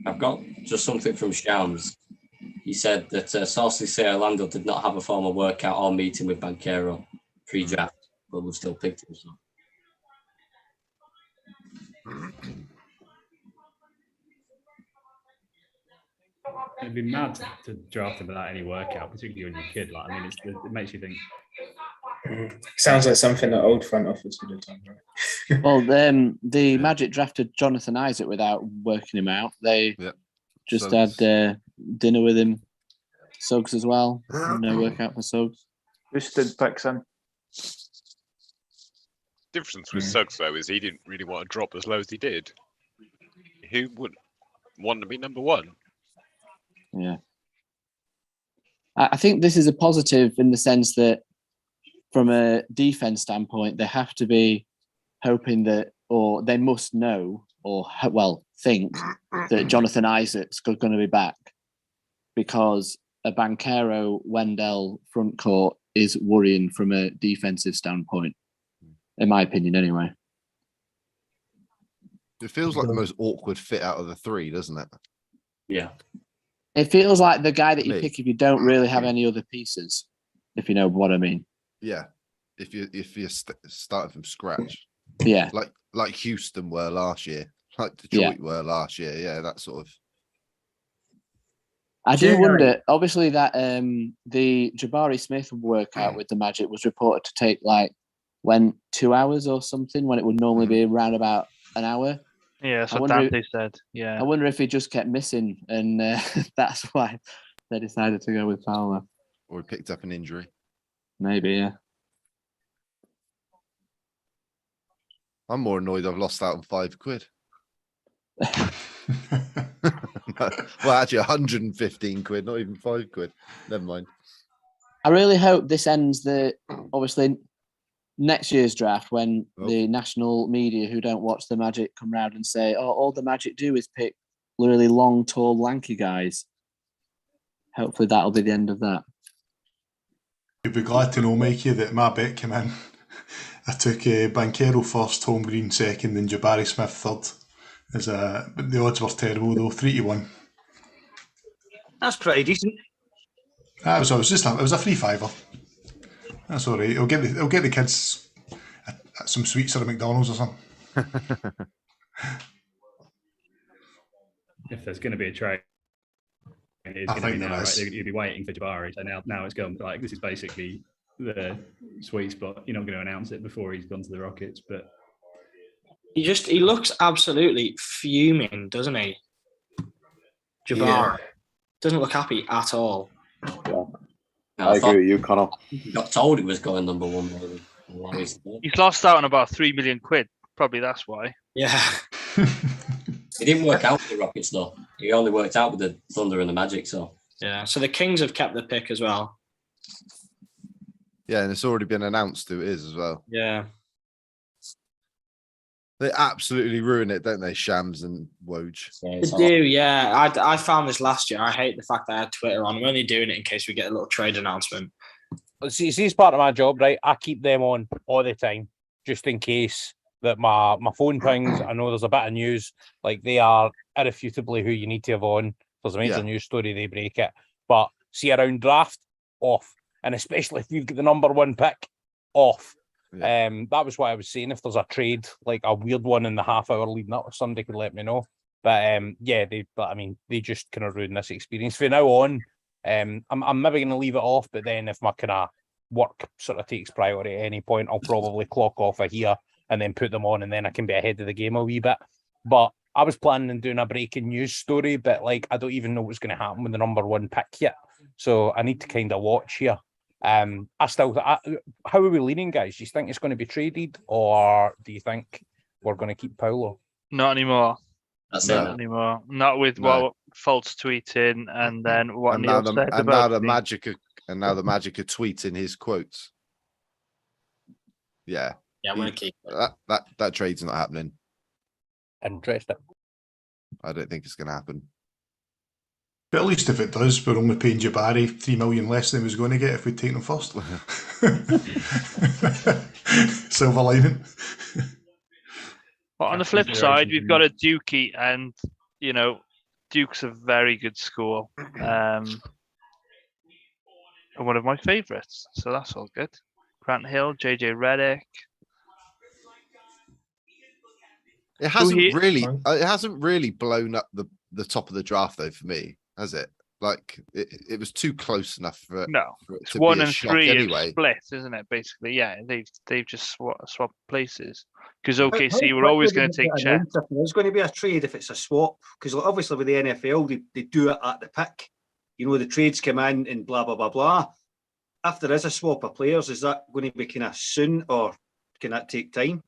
I've got just something from Shams. He said that sources say Orlando did not have a formal workout or meeting with Banchero pre-draft, but we've still picked him. So. It'd be mad to draft him without any workout, particularly when you're a kid. Like, I mean, it makes you think. Sounds like something that old front office would have done, right? Well, the Magic drafted Jonathan Isaac without working him out. They just had dinner with him. Suggs as well. No workout for Suggs. Who stood picks in? Difference with Suggs though is he didn't really want to drop as low as he did. Who would want to be number one? Yeah. I think this is a positive in the sense that from a defense standpoint, they have to be hoping that, or they must know, or think that Jonathan Isaac's going to be back, because a Banchero Wendell front court is worrying from a defensive standpoint, in my opinion, anyway. It feels like the most awkward fit out of the three, doesn't it? Yeah. It feels like the guy that you pick if you don't really have any other pieces, if you know what I mean. Yeah, if you're starting from scratch. Yeah, like Houston were last year, like Detroit were last year. Yeah, that sort of. I do wonder. Obviously, that the Jabari Smith workout with the Magic was reported to take 2 hours or something when it would normally be around about an hour. Yeah, that's what Dante said. Yeah, I wonder if he just kept missing, and that's why they decided to go with Fowler. Or he picked up an injury. Maybe, yeah. I'm more annoyed I've lost out on £5. Well, actually, 115 quid, not even £5. Never mind. I really hope this ends obviously next year's draft when the national media who don't watch the Magic come round and say, "Oh, all the Magic do is pick really long, tall, lanky guys." Hopefully, that'll be the end of that. You'll be glad to know, Mikey, that my bet came in. I took Banchero first, Tom Green second, and Jabari Smith third. But the odds were terrible though, 3-1. That's pretty decent. It was a free fiver. That's all right. It'll get the kids some sweets at a McDonald's or something. If there's going to be a trade, it's going to be now. Right? You'll be waiting for Jabari. So now it's gone. This is basically the sweet spot. You're not going to announce it before he's gone to the Rockets, but he looks absolutely fuming, doesn't he? Jabari doesn't look happy at all. Yeah. I agree with you, Connor. Got told he was going number one. He's lost out on about £3 million. Probably that's why. Yeah. He didn't work out with the Rockets though. He only worked out with the Thunder and the Magic. So yeah. So the Kings have kept the pick as well. Yeah, and it's already been announced who it is as well. Yeah. They absolutely ruin it, don't they? Shams and Woj. They do, yeah. I found this last year. I hate the fact that I had Twitter on. I'm only doing it in case we get a little trade announcement. See, it's part of my job, right? I keep them on all the time, just in case that my phone pings. I know there's a bit of news, like they are irrefutably who you need to have on. If there's a major news story, they break it. But see, around draft, off. And especially if you've got the number one pick, off. Yeah. That was what I was saying. If there's a trade, like a weird one in the half hour leading up, somebody could let me know. But they just kind of ruined this experience. From now on, I'm maybe going to leave it off, but then if my kind of work sort of takes priority at any point, I'll probably clock off of here and then put them on, and then I can be ahead of the game a wee bit. But I was planning on doing a breaking news story, but like I don't even know what's going to happen with the number one pick yet. So I need to kind of watch here. How are we leaning, guys? Do you think it's going to be traded, or do you think we're going to keep Paulo? Not anymore. Not anymore. Not with what false tweeting and then what Neil said and about now the Magic are tweeting his quotes. Yeah. Yeah, I'm going to keep it. That trade's not happening. Interesting. I don't think it's going to happen. But at least if it does, we're only paying Jabari $3 million less than he was going to get if we'd taken him first. Silver lining. But on the flip side, we've got a Dukey, and Duke's a very good school, and one of my favourites. So that's all good. Grant Hill, JJ Redick. It hasn't really blown up the top of the draft though for me, has it? Like it was too close enough for it it's to 1 be a and shock 3 anyway. split, isn't it? Basically, yeah, they've just swapped places because OKC were always going to take Chet. There's going to be a trade if it's a swap, because obviously with the NFL they do it at the pick. The trades come in and blah blah blah blah. If there is a swap of players, is that going to be kind of soon, or can that take time?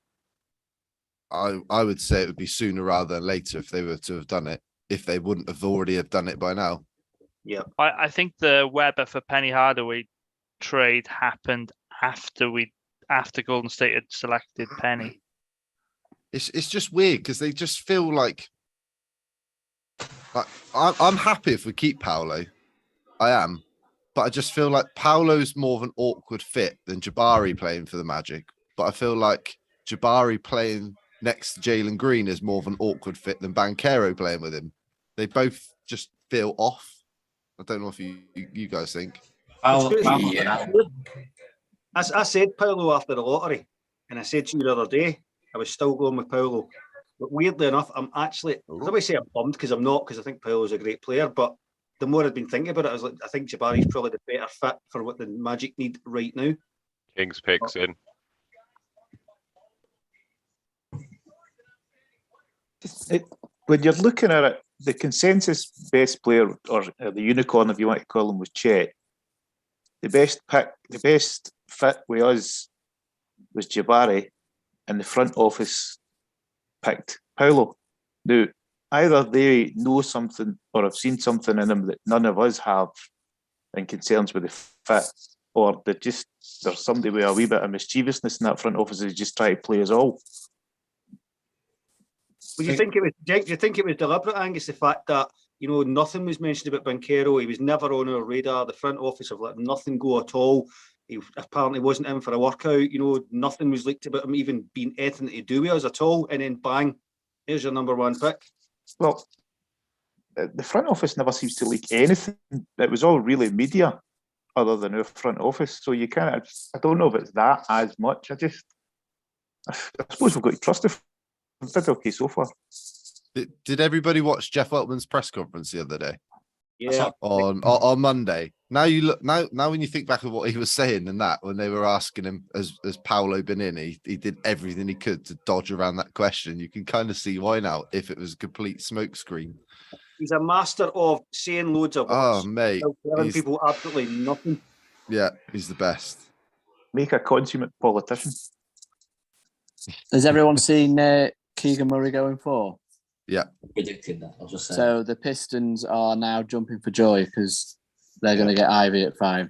I would say it would be sooner rather than later if they were to have done it. If they wouldn't have already have done it by now. Yeah, I think the Weber for Penny Hardaway trade happened after Golden State had selected Penny. It's just weird because they just feel like I'm happy if we keep Paolo. I am, but I just feel like Paolo's more of an awkward fit than Jabari playing for the Magic. But I feel like Jabari playing next to Jalen Green is more of an awkward fit than Banchero playing with him. They both just feel off. I don't know if you guys think. I said Paulo after the lottery, and I said to you the other day, I was still going with Paulo. But weirdly enough, I'm actually, I don't want to say I'm bummed because I'm not, because I think Paulo's a great player. But the more I've been thinking about it, I was like, I think Jabari's probably the better fit for what the Magic need right now. Kings picks in. When you're looking at it, the consensus best player, or the unicorn, if you want to call him, was Chet. The best pick, the best fit with us was Jabari, and the front office picked Paulo. Now, either they know something or have seen something in him that none of us have in concerns with the fit, or there's somebody with a wee bit of mischievousness in that front office who's just trying to play us all. Would you think it was? Do you think it was deliberate, Angus? The fact that nothing was mentioned about Banchero, he was never on our radar. The front office have let nothing go at all. He apparently wasn't in for a workout. Nothing was leaked about him even being anything to do with us at all. And then bang, here's your number one pick. Well, the front office never seems to leak anything. It was all really media, other than our front office. So you kind of, I don't know if it's that as much. I suppose we've got to trust it. It's been okay so far. Did everybody watch Jeff Weltman's press conference the other day? Yeah. On Monday. Now you look now when you think back of what he was saying and that when they were asking him has Paolo been in, he did everything he could to dodge around that question. You can kind of see why now if it was a complete smokescreen. He's a master of saying loads of words. Oh mate, telling people absolutely nothing. Yeah, he's the best. Make a consummate politician. Has everyone seen Keegan Murray going 4? Yeah. Predicted that. I'll just say. So the Pistons are now jumping for joy because they're going to get Ivy at 5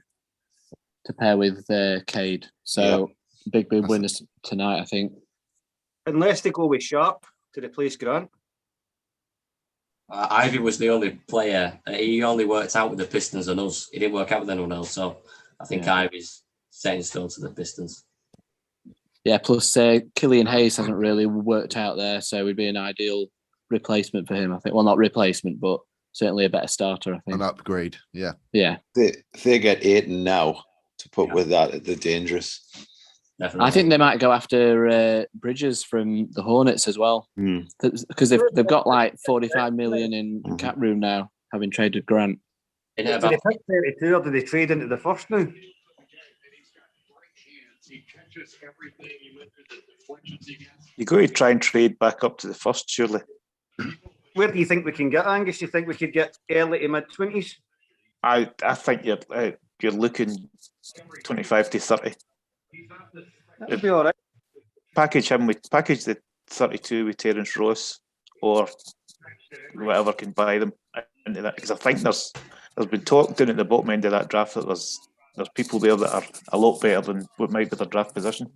to pair with Cade. So big winners tonight, I think. unless they go with Sharp to replace Grant. Ivy was the only player. He only worked out with the Pistons and us. He didn't work out with anyone else. So I think Ivy's set in stone to the Pistons. Yeah, plus Killian Hayes hasn't really worked out there, so it would be an ideal replacement for him, I think. Well, not replacement, but certainly a better starter, I think. An upgrade, yeah. Yeah. If they get Ayton now to put with that, they're dangerous. Definitely. I think they might go after Bridges from the Hornets as well, because they've got like 45 million in cap room now, having traded Grant. Did they pick 32 or did they trade into the first now? You got to try and trade back up to the first, surely. Where do you think we can get, Angus? Do you think we could get early to mid-20s? I think you're looking 25 to 30. That'd be all right. Package the 32 with Terence Ross or whatever can buy them into that, because I think there's been talk down at the bottom end of that draft that there's people there that are a lot better than what might be their draft position.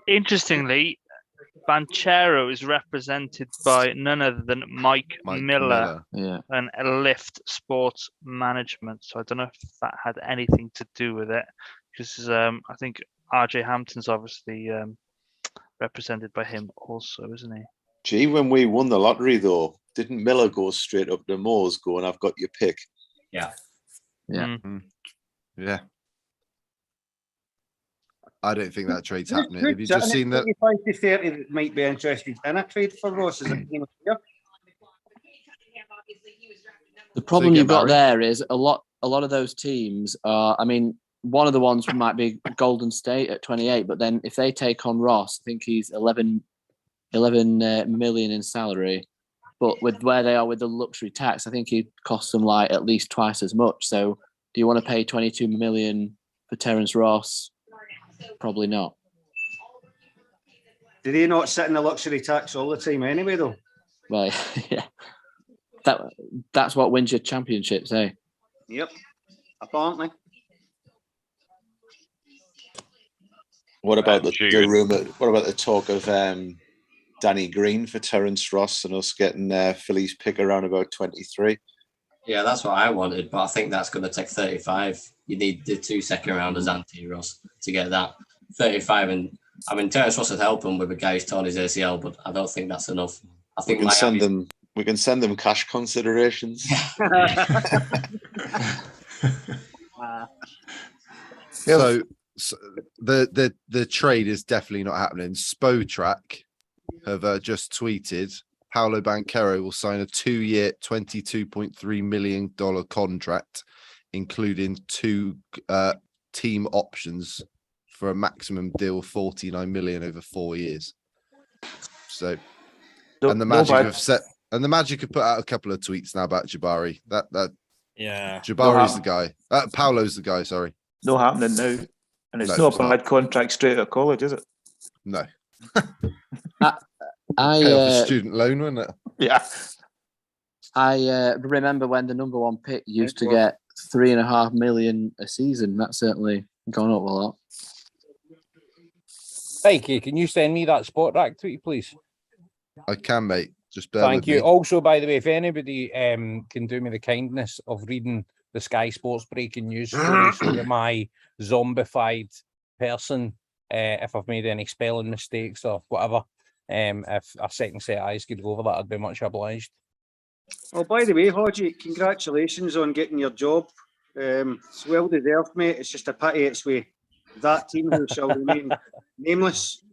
Interestingly, Banchero is represented by none other than Mike Miller. And Lift Sports Management. So I don't know if that had anything to do with it, because I think RJ Hampton's obviously represented by him also, isn't he? Gee, when we won the lottery, though, didn't Miller go straight up to Moores going, I've got your pick? Yeah. Yeah. Yeah. I don't think that trade's happening. Have you Who's just seen that? 25 to 30 that might be interested in a trade for Ross as a team of player? The problem you've got there is a lot of those teams are, I mean, one of the ones might be Golden State at 28, but then if they take on Ross, I think he's 11 million in salary. But with where they are with the luxury tax, I think he'd cost them like at least twice as much. So do you want to pay 22 million for Terence Ross? Probably not. Do they not sit in the luxury tax all the time anyway, though? Well, yeah. That's what wins your championships, eh? Yep. Apparently. What about the rumor? What about the talk of Danny Green for Terence Ross and us getting Philly's pick around about 23? Yeah, that's what I wanted, but I think that's going to take 35. You need the 2 second rounders and T. Ross to get that 35. And I mean, Terence Ross would help him with a guy who's torn his ACL, but I don't think that's enough. I think we can send them cash considerations. So the trade is definitely not happening. Spotrac have just tweeted Paolo Banchero will sign a 2-year, $22.3 million contract, including 2 team options for a maximum deal of $49 million over 4 years. So, and the Magic have put out a couple of tweets now about Jabari. Jabari's the guy. Paolo's the guy. Sorry. No happening now, and it's not a bad contract straight out of college, is it? No. I pay off a student loan, wasn't it? Yeah. I remember when the number 1 pick used to get $3.5 million a season. That's certainly gone up a lot. Mikey, can you send me that Spotrac tweet, please? I can, mate. Just bear Thank with you. me. Also, by the way, if anybody can do me the kindness of reading the Sky Sports breaking news story so that my zombified person, if I've made any spelling mistakes or whatever, if a second set of eyes could go over that, I'd be much obliged. Oh, by the way, Hodgie, congratulations on getting your job. It's well deserved, mate. It's just a pity it's with that team who shall remain nameless.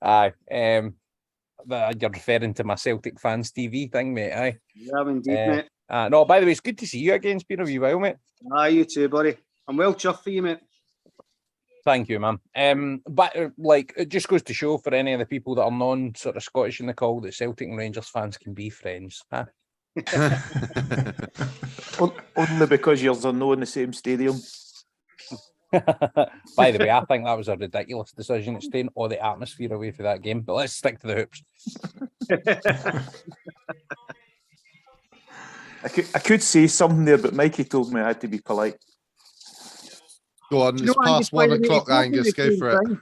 Aye. You're referring to my Celtic Fans TV thing, mate, aye? Yeah, indeed, mate. No, by the way, it's good to see you again. It's been a wee while, mate. Aye, you too, buddy. I'm well chuffed for you, mate. Thank you, man. But like, it just goes to show for any of the people that are non sort of Scottish in the call that Celtic and Rangers fans can be friends. Huh? Only because you're not in the same stadium. By the way, I think that was a ridiculous decision. It's taking all the atmosphere away for that game. But let's stick to the hoops. I could say something there, but Mikey told me I had to be polite. Go on, it's past 1 o'clock, Angus. Go for it.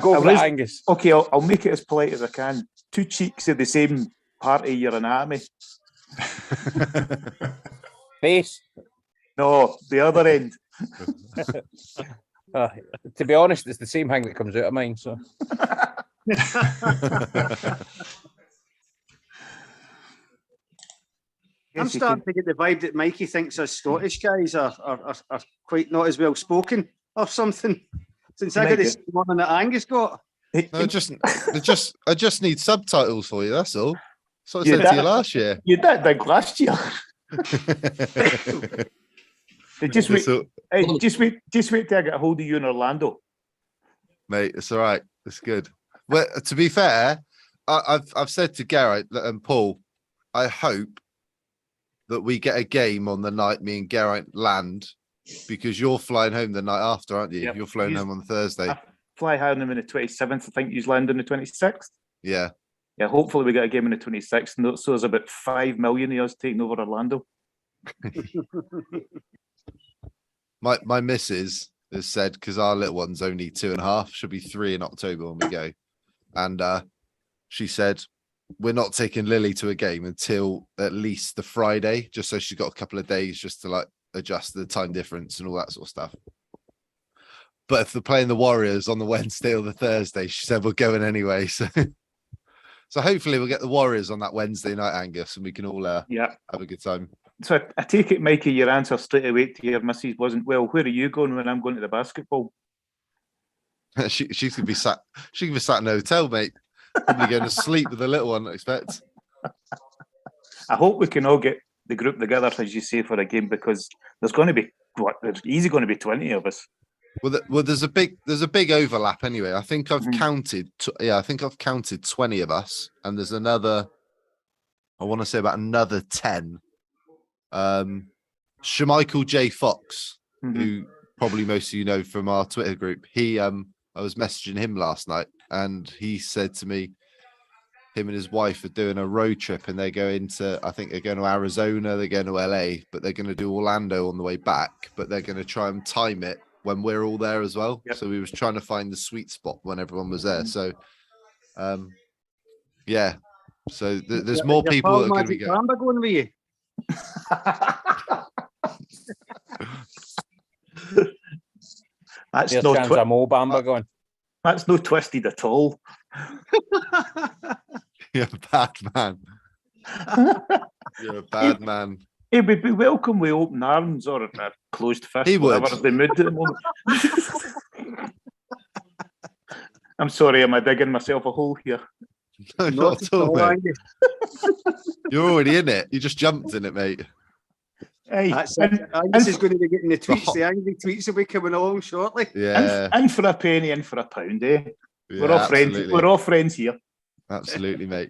Go for it, Angus. Okay, I'll make it as polite as I can. Two cheeks of the same party, your anatomy. Face. No, the other end. To be honest, it's the same thing that comes out of mine. So. I'm starting to get the vibe that Mikey thinks us Scottish guys are quite not as well spoken or something. Since I got this one that Angus got. No, I just need subtitles for you. That's all. That's what I said to you last year. You did big last year. Just wait till I get a hold of you in Orlando, mate. It's all right. It's good. Well, to be fair, I've said to Garrett and Paul, I hope that we get a game on the night me and Garrett land, because you're flying home the night after, aren't you? Yep. You're flying home on Thursday. I fly home on the 27th. I think you land on the 26th. Yeah. Yeah, hopefully we get a game on the 26th. And so there's about 5 million of us taking over Orlando. My missus has said, because our little one's only 2.5, she'll be 3 in October when we go. And she said, we're not taking Lily to a game until at least the Friday, just so she's got a couple of days just to like adjust the time difference and all that sort of stuff. But if they're playing the Warriors on the Wednesday or the Thursday, she said we're going anyway. So hopefully we'll get the Warriors on that Wednesday night, Angus, and we can all have a good time. So I take it, Mikey, your answer straight away to your missus wasn't, well, where are you going when I'm going to the basketball? She's gonna be sat. She can be sat in a hotel, mate. Probably going to sleep with the little one, I expect. I hope we can all get the group together, as you say, for a game, because there's going to be there's easy going to be 20 of us. Well, there's a big overlap anyway. I think I've counted. I think I've counted 20 of us, and there's another. I want to say about another 10. Shamichael J. Fox, who probably most of you know from our Twitter group. I was messaging him last night, and he said to me, him and his wife are doing a road trip, and they're going to, I think they're going to Arizona, they're going to LA, but they're going to do Orlando on the way back, but they're going to try and time it when we're all there as well. Yep. So we was trying to find the sweet spot when everyone was there. So, yeah. So there's more people that are going to be going with you. That's no Bamba going. That's no twisted at all. You're a bad man. You're a bad man. He would be welcome with open arms or a closed fist. He would. Whatever's the mood at the moment. I'm sorry, am I digging myself a hole here? No, not at all, mate. You're already in it. You just jumped in it, mate. Hey, Angus is going to be getting the tweets. The angry tweets will be coming along shortly. Yeah. In for a penny, in for a pound, eh? Yeah, we're all friends. We're all friends here. Absolutely, mate.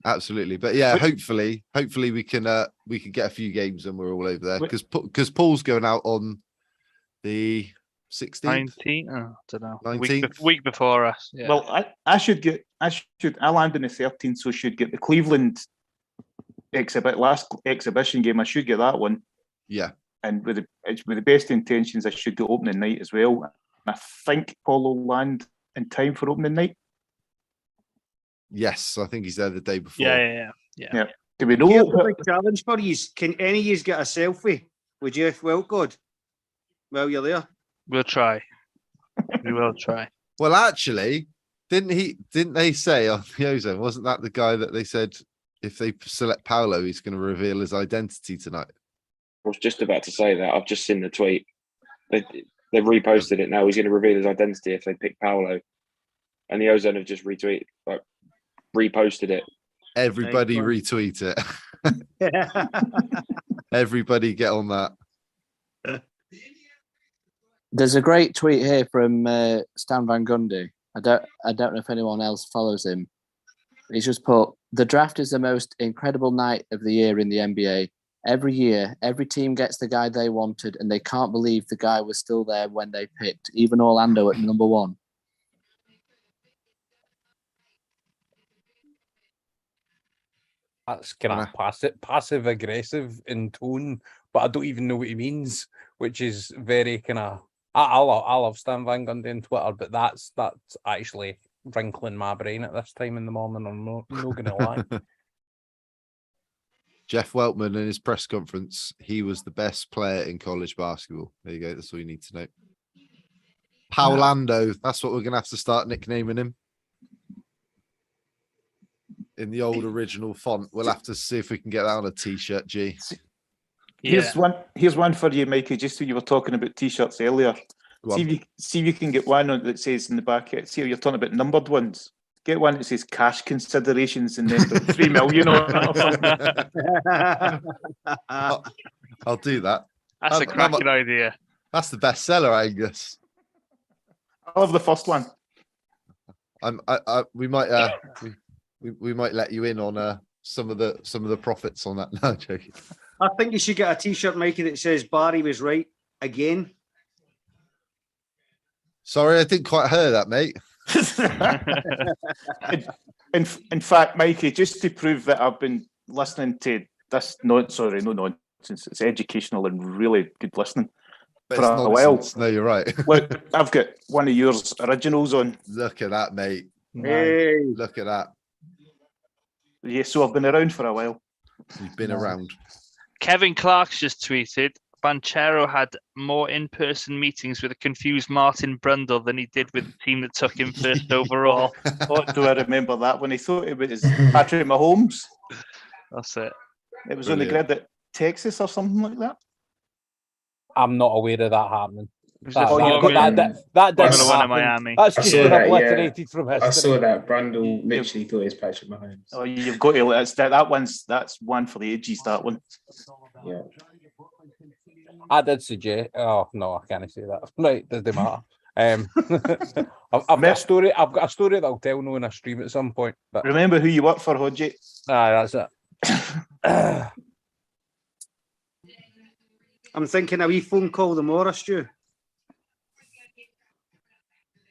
Absolutely. But yeah, hopefully we can get a few games and we're all over there, because Paul's going out on the 16th, 19th. I don't know. 19th? Week before us. Yeah. Well, I land on the 13th, so should get the Cleveland last exhibition game. I should get that one. Yeah. And with the best intentions, I should get opening night as well. And I think Paul will land in time for opening night. Yes, I think he's there the day before. Yeah. Do we know? Here's a big challenge for you. Can any of you get a selfie with Jeff Weltgod while you're there? We'll try. We will try. Well, actually, didn't they say on the Ozone, wasn't that the guy that they said if they select Paolo, he's going to reveal his identity tonight? I was just about to say that. I've just seen the tweet. They've reposted it now. He's going to reveal his identity if they pick Paolo. And the Ozone have just reposted it. Everybody retweet it. Everybody get on that. There's a great tweet here from Stan Van Gundy. I don't know if anyone else follows him. He's just put, the draft is the most incredible night of the year in the NBA. Every year, every team gets the guy they wanted, and they can't believe the guy was still there when they picked, even Orlando at number 1. That's kind of passive aggressive in tone, but I don't even know what he means. which is very kind of. I love Stan Van Gundy on Twitter, but that's actually wrinkling my brain at this time in the morning. I'm not going to lie. Jeff Weltman in his press conference, he was the best player in college basketball. There you go. That's all you need to know. Paolando, that's what we're going to have to start nicknaming him. In the old original font. We'll have to see if we can get that on a t-shirt, G. Here's one for you, Mikey, just so you were talking about t-shirts earlier. See if you can get one that says in the back, see how you're talking about numbered ones. Get one that says cash considerations and then about 3 million on it or something. I'll do that. That's a cracking idea. That's the best seller, Angus. I love the first one. We might we might let you in on some of the profits on that. No, joking. I think you should get a t-shirt, Mikey, that says Barry was right again. Sorry, I didn't quite hear that, mate. in fact, Mikey, just to prove that I've been listening to this, no nonsense. It's educational and really good listening. For a while. No, you're right. Look, I've got one of yours originals on. Look at that, mate. Hey. Look at that. Yeah, so I've been around for a while. You've been around. Kevin Clark's just tweeted, Banchero had more in-person meetings with a confused Martin Brundle than he did with the team that took him first overall. Oh, do I remember that when he thought it was Patrick Mahomes? That's it. It was on the grid at Texas or something like that. I'm not aware of that happening. That doesn't happen. Miami. That's just been obliterated from history. I saw that Brundle literally thought it was Patrick Mahomes. Oh, you've got to. That's one for the ages. That one. Yeah. I did suggest. Oh no, I can't say that. Right, doesn't matter. I've got a story. I've got a story that I'll tell in a stream at some point. But remember who you work for, Hodgie. That's it. I'm thinking a wee phone call tomorrow, Stu.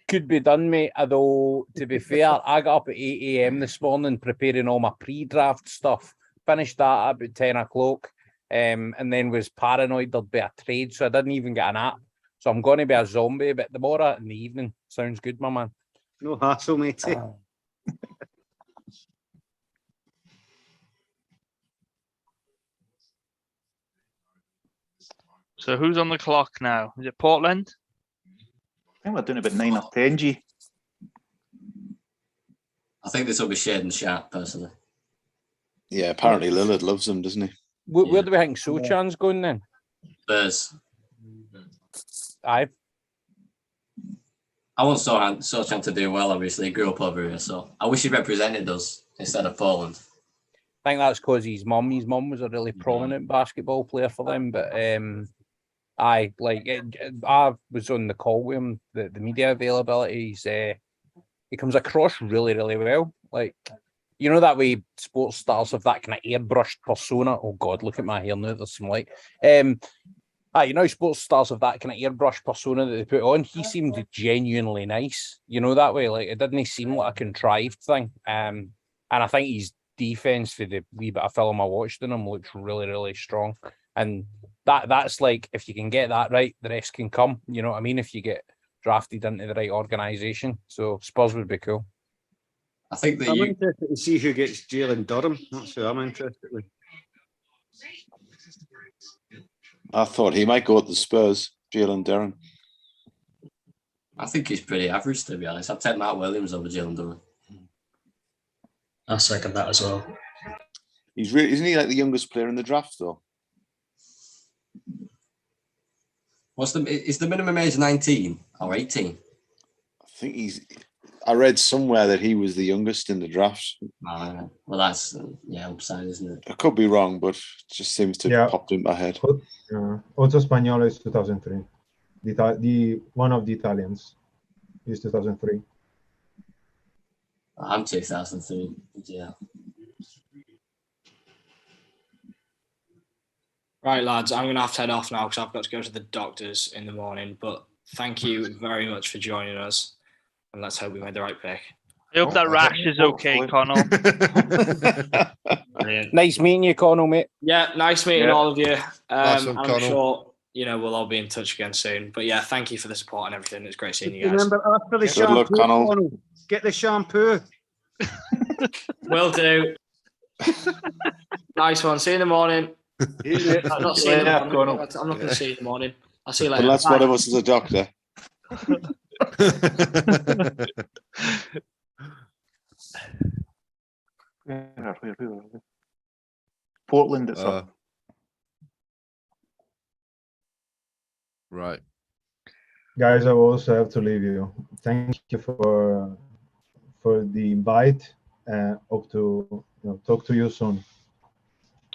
Could be done, mate. Although, to be fair, I got up at 8 a.m. this morning preparing all my pre-draft stuff. Finished that at about 10 o'clock. And then was paranoid there'd be a trade, so I didn't even get a nap. So I'm going to be a zombie, but tomorrow in the evening sounds good, my man. No hassle, matey. So who's on the clock now? Is it Portland? I think we're doing about 9 or 10, G. I think this will be shared and sharp, personally. Yeah, apparently Lillard loves them, doesn't he? Where do we think Sochan's going then? Spurs. I want Sochan to do well, obviously. He grew up over here, so I wish he represented us instead of Poland. I think that's because his mum was a really prominent basketball player for them, but I was on the call with him, the media availability. He comes across really, really well. Like, you know, that way sports stars have that kind of airbrushed persona. Oh God, look at my hair now. There's some light. You know, sports stars have that kind of airbrushed persona that they put on. He seemed genuinely nice. You know, that way. Like, it didn't seem like a contrived thing. And I think his defense for the wee bit of film I watched in him looks really, really strong. And that's like, if you can get that right, the rest can come. You know what I mean? If you get drafted into the right organisation. So Spurs would be cool. I think that I'm interested to see who gets Jalen Durham. That's who I'm interested in. I thought he might go at the Spurs, Jalen Durham. I think he's pretty average, to be honest. I'd take Matt Williams over Jalen Durham. I second that as well. He's really, isn't he like the youngest player in the draft though? Is the minimum age 19 or 18? I think I read somewhere that he was the youngest in the draft. Well, that's upside, isn't it? I could be wrong, but it just seems to have popped in my head. Also, Spagnolo is 2003. The one of the Italians is 2003. I'm 2003. Yeah. Right, lads, I'm going to have to head off now because I've got to go to the doctors in the morning. But thank you very much for joining us. And let's hope we made the right pick. I hope that rash is okay, Connell. Nice meeting you, Connell, mate. Yeah, nice meeting all of you. Nice one, I'm Connell. sure, we'll all be in touch again soon. But yeah, thank you for the support and everything. It's great seeing you guys. Remember, after the Good shampoo, luck, Connell. Connell, get the shampoo. Will do. Nice one. See you in the morning. I'm not seeing you in the morning. I'm not going to see you in the morning. I'll see you later. Unless one of us is a doctor. Portland, it's up. Right. Guys, I will also have to leave you. Thank you for the invite. Hope to talk to you soon.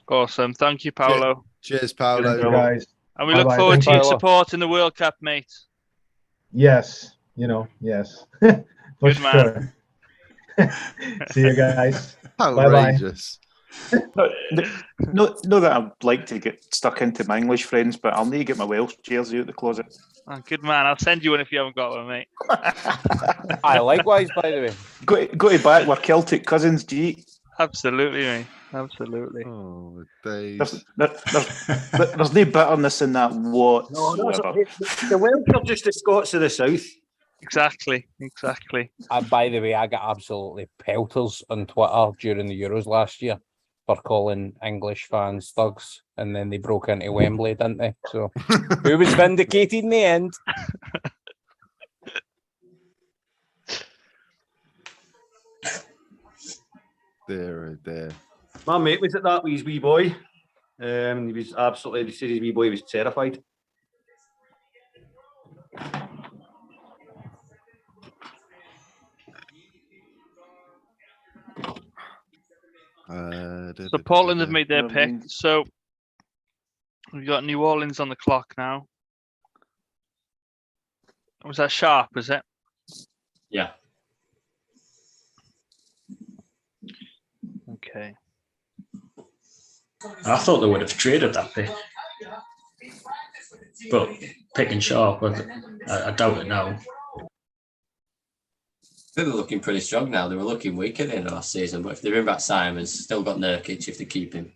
Awesome. Thank you, Paolo. Cheers, Paolo. Thank you, guys. And we Bye-bye. look forward Thank to your you. support in the World Cup, mate. Yes, yes, for Good man. sure. See you guys. Bye-bye. Outrageous. No, that I'd like to get stuck into my English friends, but I'll need to get my Welsh jersey out the closet. Oh, good man. I'll send you one if you haven't got one, mate. I likewise, by the way. Go to back, we're Celtic cousins, G. Absolutely, mate. Absolutely. Oh, days. There's no bitterness in that whatsoever. The Welsh are just the Scots of the South. Exactly. By the way, I got absolutely pelters on Twitter during the Euros last year for calling English fans thugs, and then they broke into Wembley, didn't they? So, who was vindicated in the end? Dear. My mate was at that with his wee boy. He was absolutely, he said his wee boy was terrified. So Portland have made their pick. So we've got New Orleans on the clock now. Was that Sharp, is it? Yeah. Okay. I thought they would have traded that pick. But picking Sharp, I doubt it now. They're looking pretty strong now. They were looking weak at the end of last season, but if they bring back Simons, still got Nurkic if they keep him.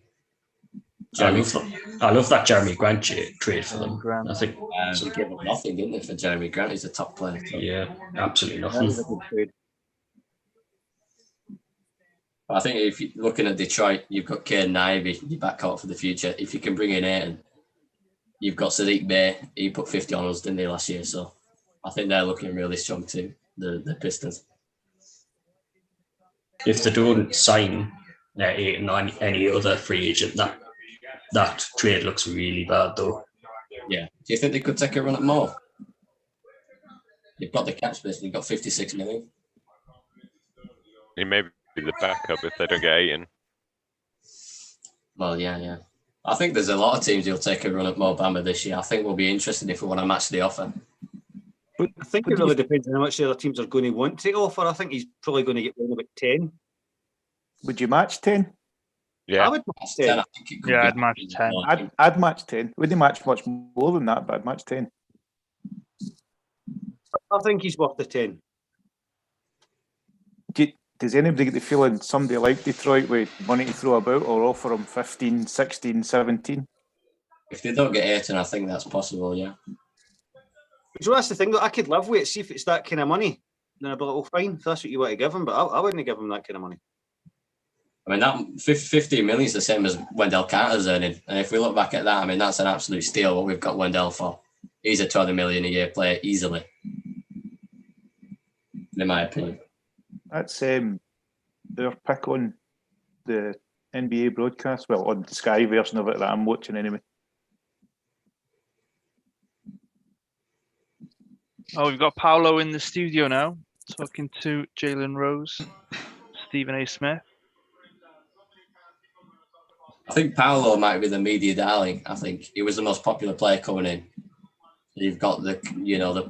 I love that Jeremy Grant trade for them. I think they gave up nothing, didn't they, for Jeremy Grant? He's a top player. Yeah, absolutely nothing. I think if you're looking at Detroit, you've got Kane and Ivy, your backcourt for the future. If you can bring in Ayton, you've got Sadiq Bey. He put 50 on us, didn't he, last year? So I think they're looking really strong too, the Pistons. If they don't sign Ayton or any other free agent, that trade looks really bad, though. Yeah. Do you think they could take a run at more? You've got the cap space. You've got 56 million. He may be the backup if they don't get Ayton. Well, yeah. I think there's a lot of teams who'll take a run at Mo Bamba this year. I think we'll be interested if we want to match the offer. But I think it really depends on how much the other teams are going to want to offer. I think he's probably going to get around about 10. Would you match 10? Yeah. I would match 10. Yeah, I'd match 10. I'd match 10. Wouldn't match much more than that, but I'd match 10. I think he's worth the 10. Does anybody get the feeling somebody like Detroit with money to throw about or offer him 15, 16, 17? If they don't get Ayton, I think that's possible, yeah. So that's the thing, that I could live with it. See if it's that kind of money. Then I'd be like, oh, fine, if that's what you want to give him, but I wouldn't give him that kind of money. I mean, that 15 million is the same as Wendell Carter's earning. And if we look back at that, I mean, that's an absolute steal what we've got Wendell for. He's a 20 million a year player easily, in my opinion. That's their pick on the NBA broadcast. Well, on the Sky version of it that I'm watching anyway. Oh, we've got Paolo in the studio now, talking to Jalen Rose, Stephen A. Smith. I think Paolo might be the media darling. I think he was the most popular player coming in. You've got the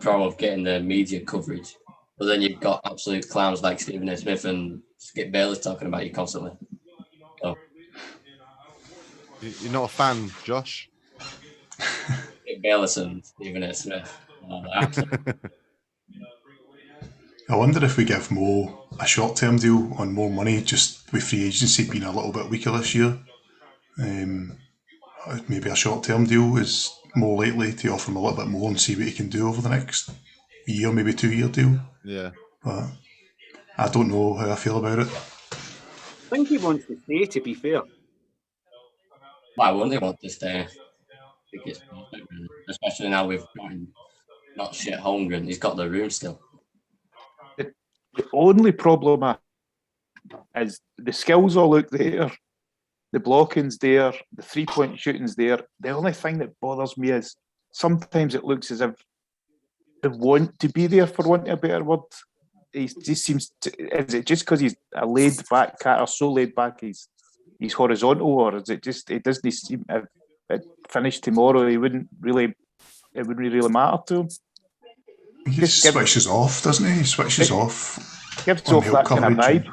pro of getting the media coverage, but then you've got absolute clowns like Stephen A. Smith and Skip Bayless talking about you constantly. So. You're not a fan, Josh? Skip Bayless and Stephen A. Smith. I wonder if we give Mo a short-term deal on more money, just with free agency being a little bit weaker this year. Maybe a short-term deal is more likely to offer him a little bit more and see what he can do over the next year, maybe 2-year deal. Yeah. But I don't know how I feel about it. I think he wants to stay, to be fair. Why wouldn't he want to stay? I think it's perfect, really. Especially now we've got him not shit hungry and he's got the room still. The only problem is the skills all look there, the blocking's there, the 3-point shooting's there. The only thing that bothers me is sometimes it looks as if they want to be there, for want of a better word. He just seems to, is it just because he's a laid back cat or so laid back he's horizontal, or is it just it doesn't seem if it finished tomorrow it wouldn't really matter to him? He just switches off, doesn't he? He switches off. Gives off that kind of vibe.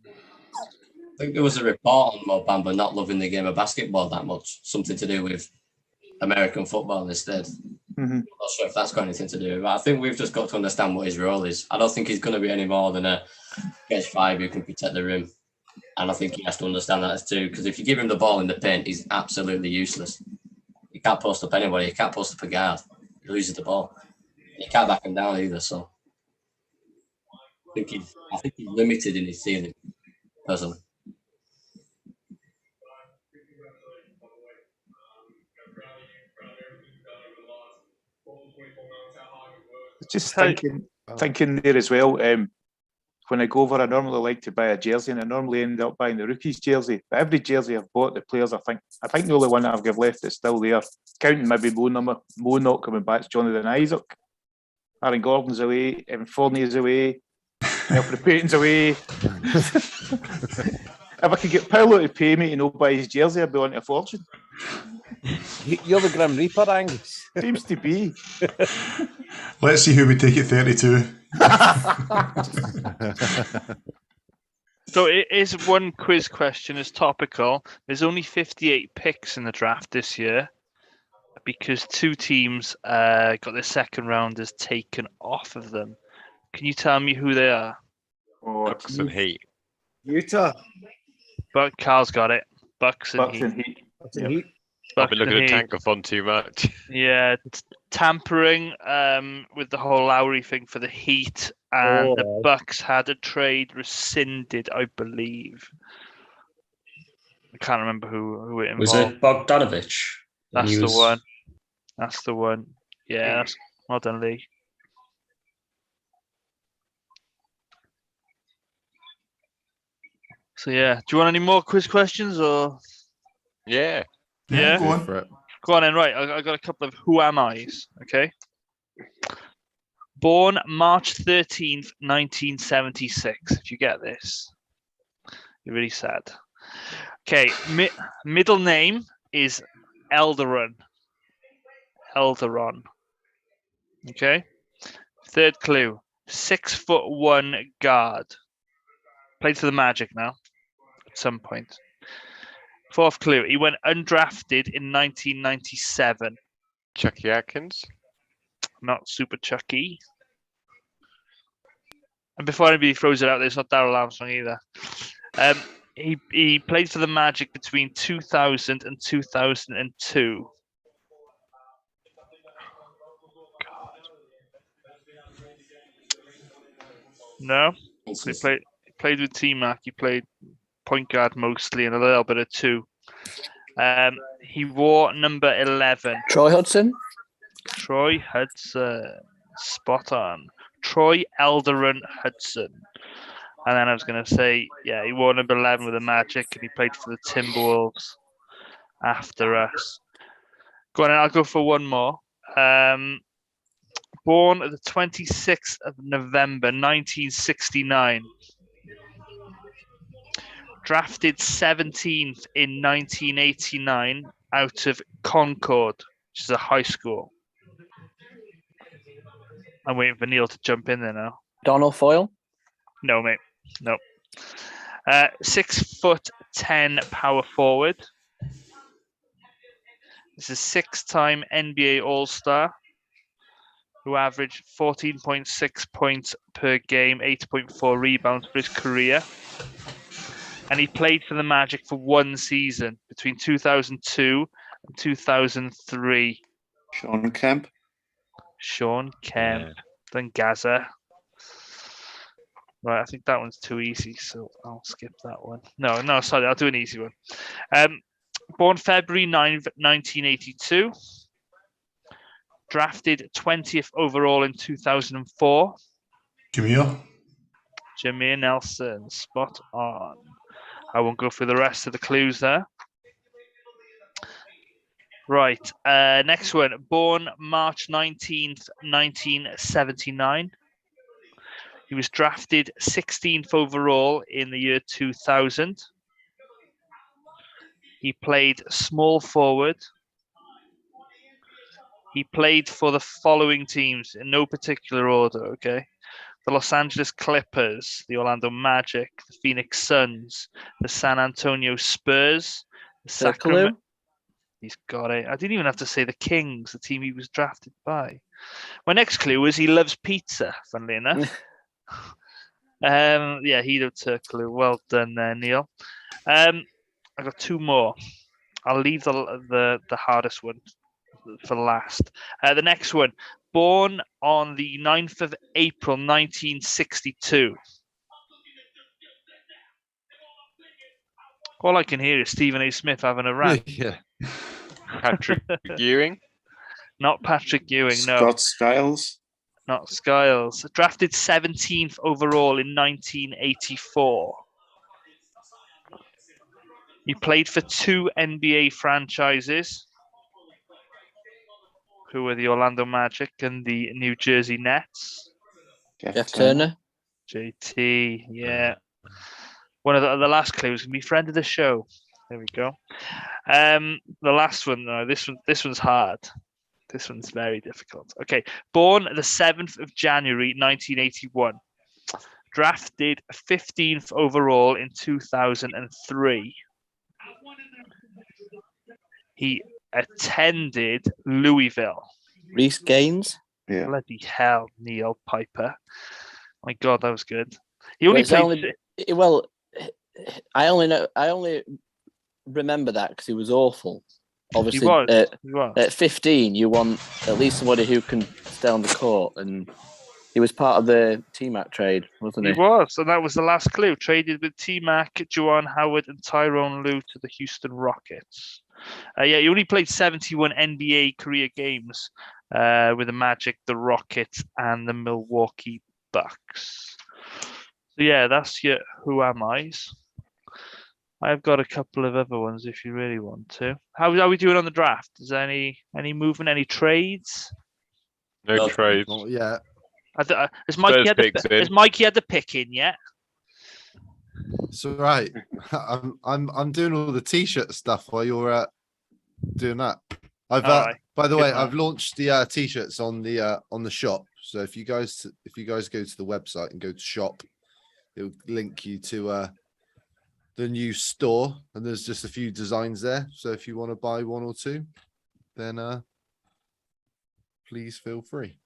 I think there was a report on Mo Bamba not loving the game of basketball that much, something to do with American football instead. Mm-hmm. I'm not sure if that's got anything to do with it, but I think we've just got to understand what his role is. I don't think he's going to be any more than a catch five who can protect the rim. And I think he has to understand that too, because if you give him the ball in the paint, he's absolutely useless. He can't post up anybody. He can't post up a guard. He loses the ball. He can't back him down either. So I think he's limited in his ceiling, personally. Just thinking there as well. When I go over, I normally like to buy a jersey, and I normally end up buying the rookies jersey. But every jersey I've bought, the players, I think the only one that I've got left that's still there, counting maybe Mo not coming back, is Jonathan Isaac. Aaron Gordon's away, Evan Fournier's away, Alfred Payton's away. If I could get Paolo to pay me to not buy his jersey, I'd be on to a fortune. You're the Grim Reaper, Angus. Seems to be. Let's see who would take it 32. So it is one quiz question is topical. There's only 58 picks in the draft this year because 2 teams got their second rounders taken off of them. Can you tell me who they are? Bucks and Heat. Utah. Carl's got it. Bucks and Heat. Bucks and Heat. I've been looking at Tankathon too much. Yeah, tampering with the whole Lowry thing for the Heat, and the Bucks had a trade rescinded, I believe. I can't remember who it involved. Was it Bogdanovich? That's the one. That's the one. Yeah, that's well done, Lee. So yeah, do you want any more quiz questions or? Yeah. Yeah. Go on. Go on then. Right, I got a couple of who am I's. Okay. Born March 13th, 1976. If you get this, you're really sad. Okay. Middle name is Elderon. Okay. Third clue: 6'1" guard. Played for the Magic now. At some point. Fourth clue: he went undrafted in 1997. Chucky Atkins. Not Super Chucky. And before anybody throws it out there, it's not Darryl Armstrong either. He played for the Magic between 2000 and 2002. God. No? So he played with T-Mac. He played point guard mostly and a little bit of 2. He wore number 11. Troy Hudson. Spot on. Troy Elderon Hudson. And then I was going to say, yeah, he wore number 11 with the Magic and he played for the Timberwolves after us. Go on, I'll go for one more. Born the 26th of November, 1969. Drafted 17th in 1989 out of Concord, which is a high school. I'm waiting for Neil to jump in there now. Donald Foyle? No, mate. No. 6'10" power forward. This is 6-time NBA All-Star who averaged 14.6 points per game, 8.4 rebounds for his career. And he played for the Magic for one season between 2002 and 2003. Sean Kemp. Sean Kemp. Then Gaza. Right, I think that one's too easy, so I'll skip that one. No, sorry, I'll do an easy one. Born February 9th, 1982. Drafted 20th overall in 2004. Jameer Nelson, spot on. I won't go through the rest of the clues there. Right, next one. Born March 19th, 1979. He was drafted 16th overall in the year 2000. He played small forward. He played for the following teams in no particular order, okay? The Los Angeles Clippers, the Orlando Magic, the Phoenix Suns, the San Antonio Spurs, the Sacramento. He's got it. I didn't even have to say the Kings, the team he was drafted by. My next clue was he loves pizza, funnily enough. Yeah, he'd have took a clue. Well done there, Neil. I got two more. I'll leave the hardest one for last. The next one. Born on the 9th of April, 1962. All I can hear is Stephen A. Smith having a rant. Yeah. Patrick Ewing? Not Patrick Ewing, no. Scott Skiles? Not Skiles. Drafted 17th overall in 1984. He played for two NBA franchises, who were the Orlando Magic and the New Jersey Nets. Jeff Turner. JT, yeah. One of the last clues can be friend of the show. There we go. The last one, no, this one's hard. This one's very difficult. Okay, born the 7th of January, 1981. Drafted 15th overall in 2003. He attended Louisville. Reece Gaines. Yeah. Bloody hell, Neil Piper. My God, that was good. He only played. I only remember that because he was awful. Obviously, he was. At 15, you want at least somebody who can stay on the court, and he was part of the T-Mac trade, wasn't he? He was, and that was the last clue. Traded with T-Mac, Juwan Howard, and Tyrone Lue to the Houston Rockets. Yeah, he only played 71 NBA career games with the Magic, the Rockets, and the Milwaukee Bucks. So yeah, that's your Who Am I's. I've got a couple of other ones if you really want to. How are we doing on the draft? Is there any movement, any trades? No trades. Not yet. Has Mikey had the pick in yet? It's all right. I'm doing all the t-shirt stuff while you're doing that. By the way, I've launched the t-shirts on the shop. So if you guys go to the website and go to shop, it'll link you to the new store, and there's just a few designs there. So if you want to buy one or two, then please feel free.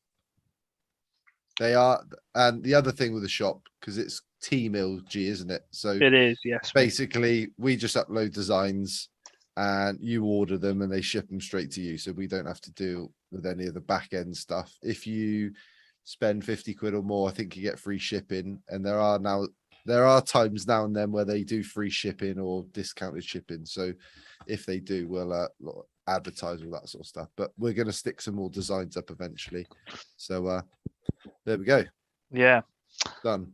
They are, and the other thing with the shop, because it's TMLG, isn't it? So it is, yes. Basically, we just upload designs and you order them and they ship them straight to you. So we don't have to deal with any of the back end stuff. If you spend 50 quid or more, I think you get free shipping. And there are times now and then where they do free shipping or discounted shipping. So if they do, we'll advertise all that sort of stuff. But we're going to stick some more designs up eventually. So there we go. Yeah. Done.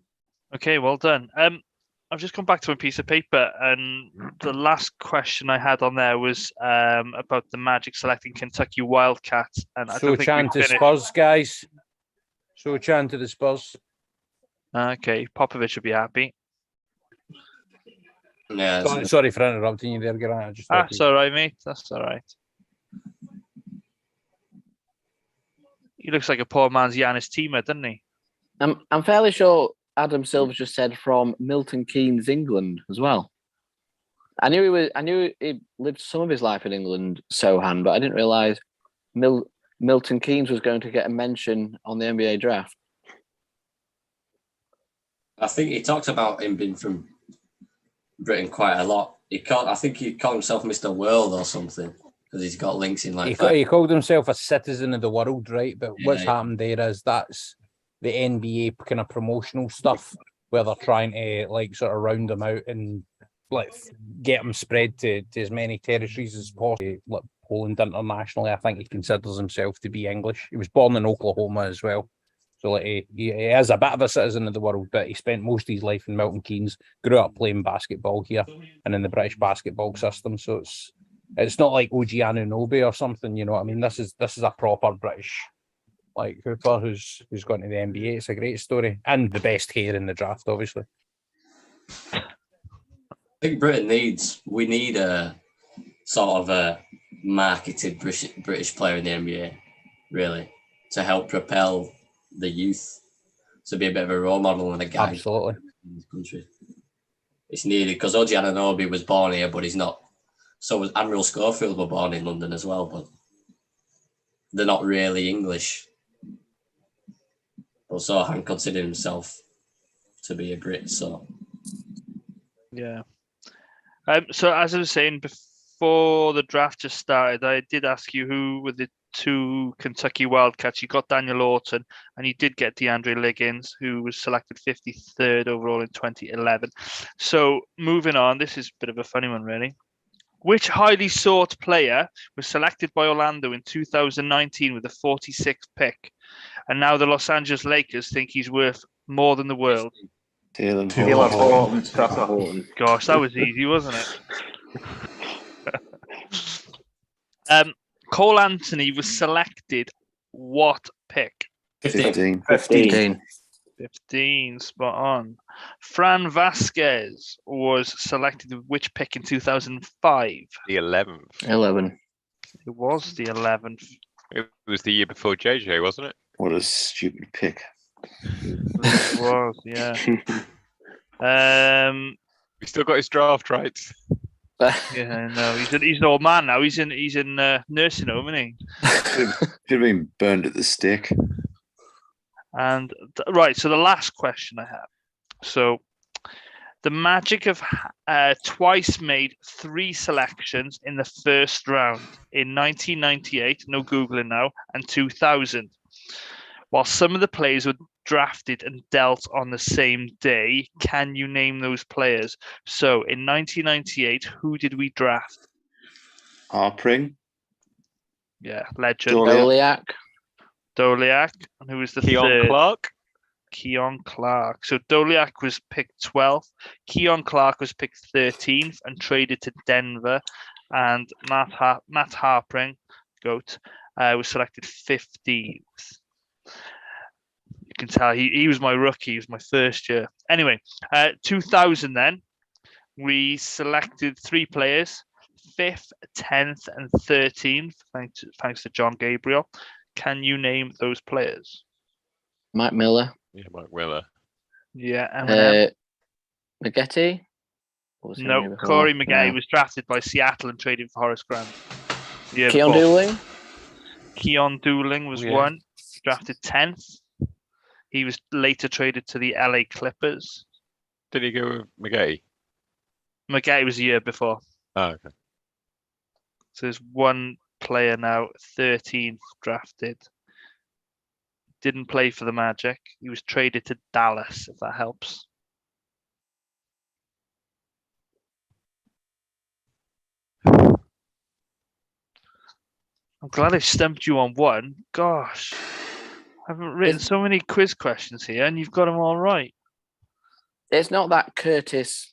Okay, well done. I've just come back to a piece of paper, and the last question I had on there was about the Magic selecting Kentucky Wildcats. And I don't think chant to Spurs, guys. So chant to the Spurs. Okay, Popovich would be happy. Yeah. Sorry for interrupting you there, Grant. That's all right, mate. That's all right. He looks like a poor man's Giannis teammate, doesn't he? I'm fairly sure Adam Silver just said from Milton Keynes, England, as well. I knew he lived some of his life in England, Sohan, but I didn't realise Milton Keynes was going to get a mention on the NBA draft. I think he talked about him being from Britain quite a lot. I think he called himself Mr. World or something. because he's got links in like. He called himself a citizen of the world, right? But what's Yeah. happened there is that's the NBA kind of promotional stuff where they're trying to like sort of round him out and like get him spread to as many territories as possible. Like Poland internationally, I think he considers himself to be English. He was born in Oklahoma as well. So like he is a bit of a citizen of the world, but he spent most of his life in Milton Keynes, grew up playing basketball here and in the British basketball system. So it's not like OG Anunoby or something, you know what I mean? This is a proper British like hooper who's gone to the NBA. It's a great story. And the best hair in the draft, obviously. I think we need a sort of a marketed British player in the NBA, really, to help propel the youth, to be a bit of a role model and a guide. Absolutely. In this country. It's needed because OG Anunoby was born here, but he's not. So was Admiral Schofield were born in London as well, but they're not really English. But Sohan considered himself to be a Brit, so. Yeah. So as I was saying before the draft just started, I did ask you who were the two Kentucky Wildcats. You got Daniel Orton, and you did get DeAndre Liggins, who was selected 53rd overall in 2011. So moving on, this is a bit of a funny one, really. Which highly sought player was selected by Orlando in 2019 with the 46th pick, and now the Los Angeles Lakers think he's worth more than the world? Taylor Horton. Gosh, that was easy, wasn't it? Cole Anthony was selected what pick? 15. 15, spot on. Fran Vasquez was selected with which pick in 2005? The 11th. 11. It was the 11th. It was the year before JJ, wasn't it? What a stupid pick. It was, yeah. He still got his draft rights. Yeah, no, he's an old man now. He's in nursing home, isn't he? Should have been burned at the stake. And right, so the last question I have. So the Magic have twice made 3 selections in the first round in 1998, no Googling now, and 2000. While some of the players were drafted and dealt on the same day, can you name those players? So in 1998, who did we draft? Harpring. Yeah, legend. Doliak. And who was the third? Clark. Keon Clark. So Doliak was picked 12th. Keon Clark was picked 13th and traded to Denver. And Matt Harpring, GOAT, was selected 15th. You can tell he was my rookie. He was my first year. Anyway, 2000 then, we selected 3 players, 5th, 10th, and 13th, thanks to John Gabriel. Can you name those players? Mike Miller. Yeah, Mike Miller. Yeah, Eminem. Maggette? No, Corey Maggette was drafted by Seattle and traded for Horace Grant. Keon Dooling? Keon Dooling was one, drafted 10th. He was later traded to the LA Clippers. Did he go with Maggette? Maggette was a year before. Oh, okay. So there's one player now, 13th drafted. Didn't play for the Magic. He was traded to Dallas, if that helps. I'm glad I stumped you on one. Gosh, I haven't written so many quiz questions here, and you've got them all right. It's not that Curtis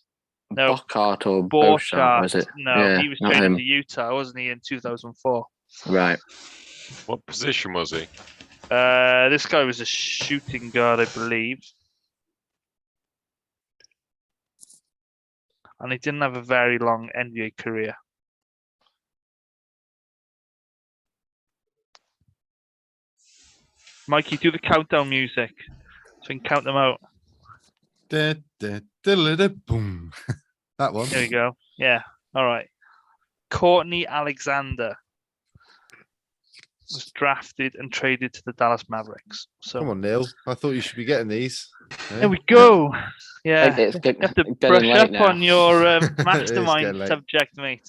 Bockhart or Borchardt, was it? No, Yeah, he was not traded him. to Utah, wasn't he, in 2004? Right. What position was he? This guy was a shooting guard, I believe. And he didn't have a very long NBA career. Mikey, do the countdown music so we can count them out. Boom. That one. There we go. Yeah. All right. Courtney Alexander was drafted and traded to the Dallas Mavericks. So come on, Neil. I thought you should be getting these. there we go. Yeah. It's you have to brush up on your mastermind late. subject, mate.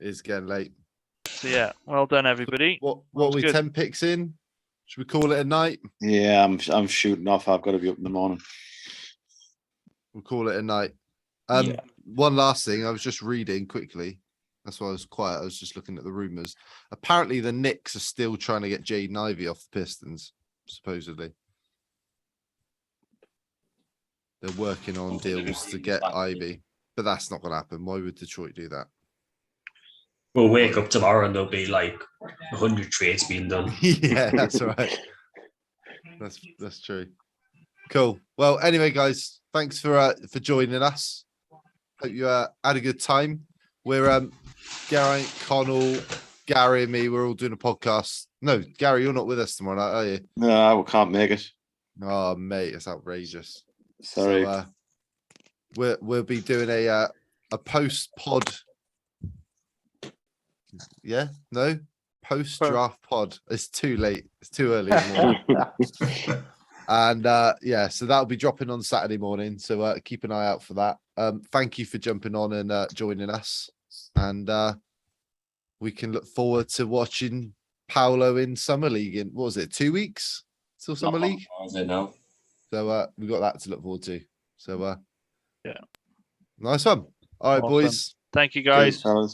It's getting late. So yeah, well done everybody. What are we 10 picks in? Should we call it a night? Yeah, I'm shooting off. I've got to be up in the morning. We'll call it a night. Yeah. One last thing, I was just reading quickly. That's why I was quiet. I was just looking at the rumors. Apparently, the Knicks are still trying to get Jaden Ivey off the Pistons, supposedly. They're working on deals to get Ivey, but that's not going to happen. Why would Detroit do that? We'll wake up tomorrow and there'll be like 100 trades being done. Yeah, that's right. That's true. Cool. Well, anyway, guys, thanks for joining us. Hope you had a good time. We're Geraint, Connell, Gary, and me. We're all doing a podcast. No, Gary, you're not with us tomorrow night, are you? No, I can't make it. Oh, mate, it's outrageous. Sorry. So, we'll be doing a post pod. Yeah, no, post draft pod. It's too late. It's too early. In the morning. And yeah, so that'll be dropping on Saturday morning. So keep an eye out for that. Thank you for jumping on and joining us. And we can look forward to watching Paolo in Summer League in, what was it, 2 weeks till Summer League? No. So we've got that to look forward to. So yeah, nice one. All right, awesome. boys. Thank you, guys. Cheers, fellas.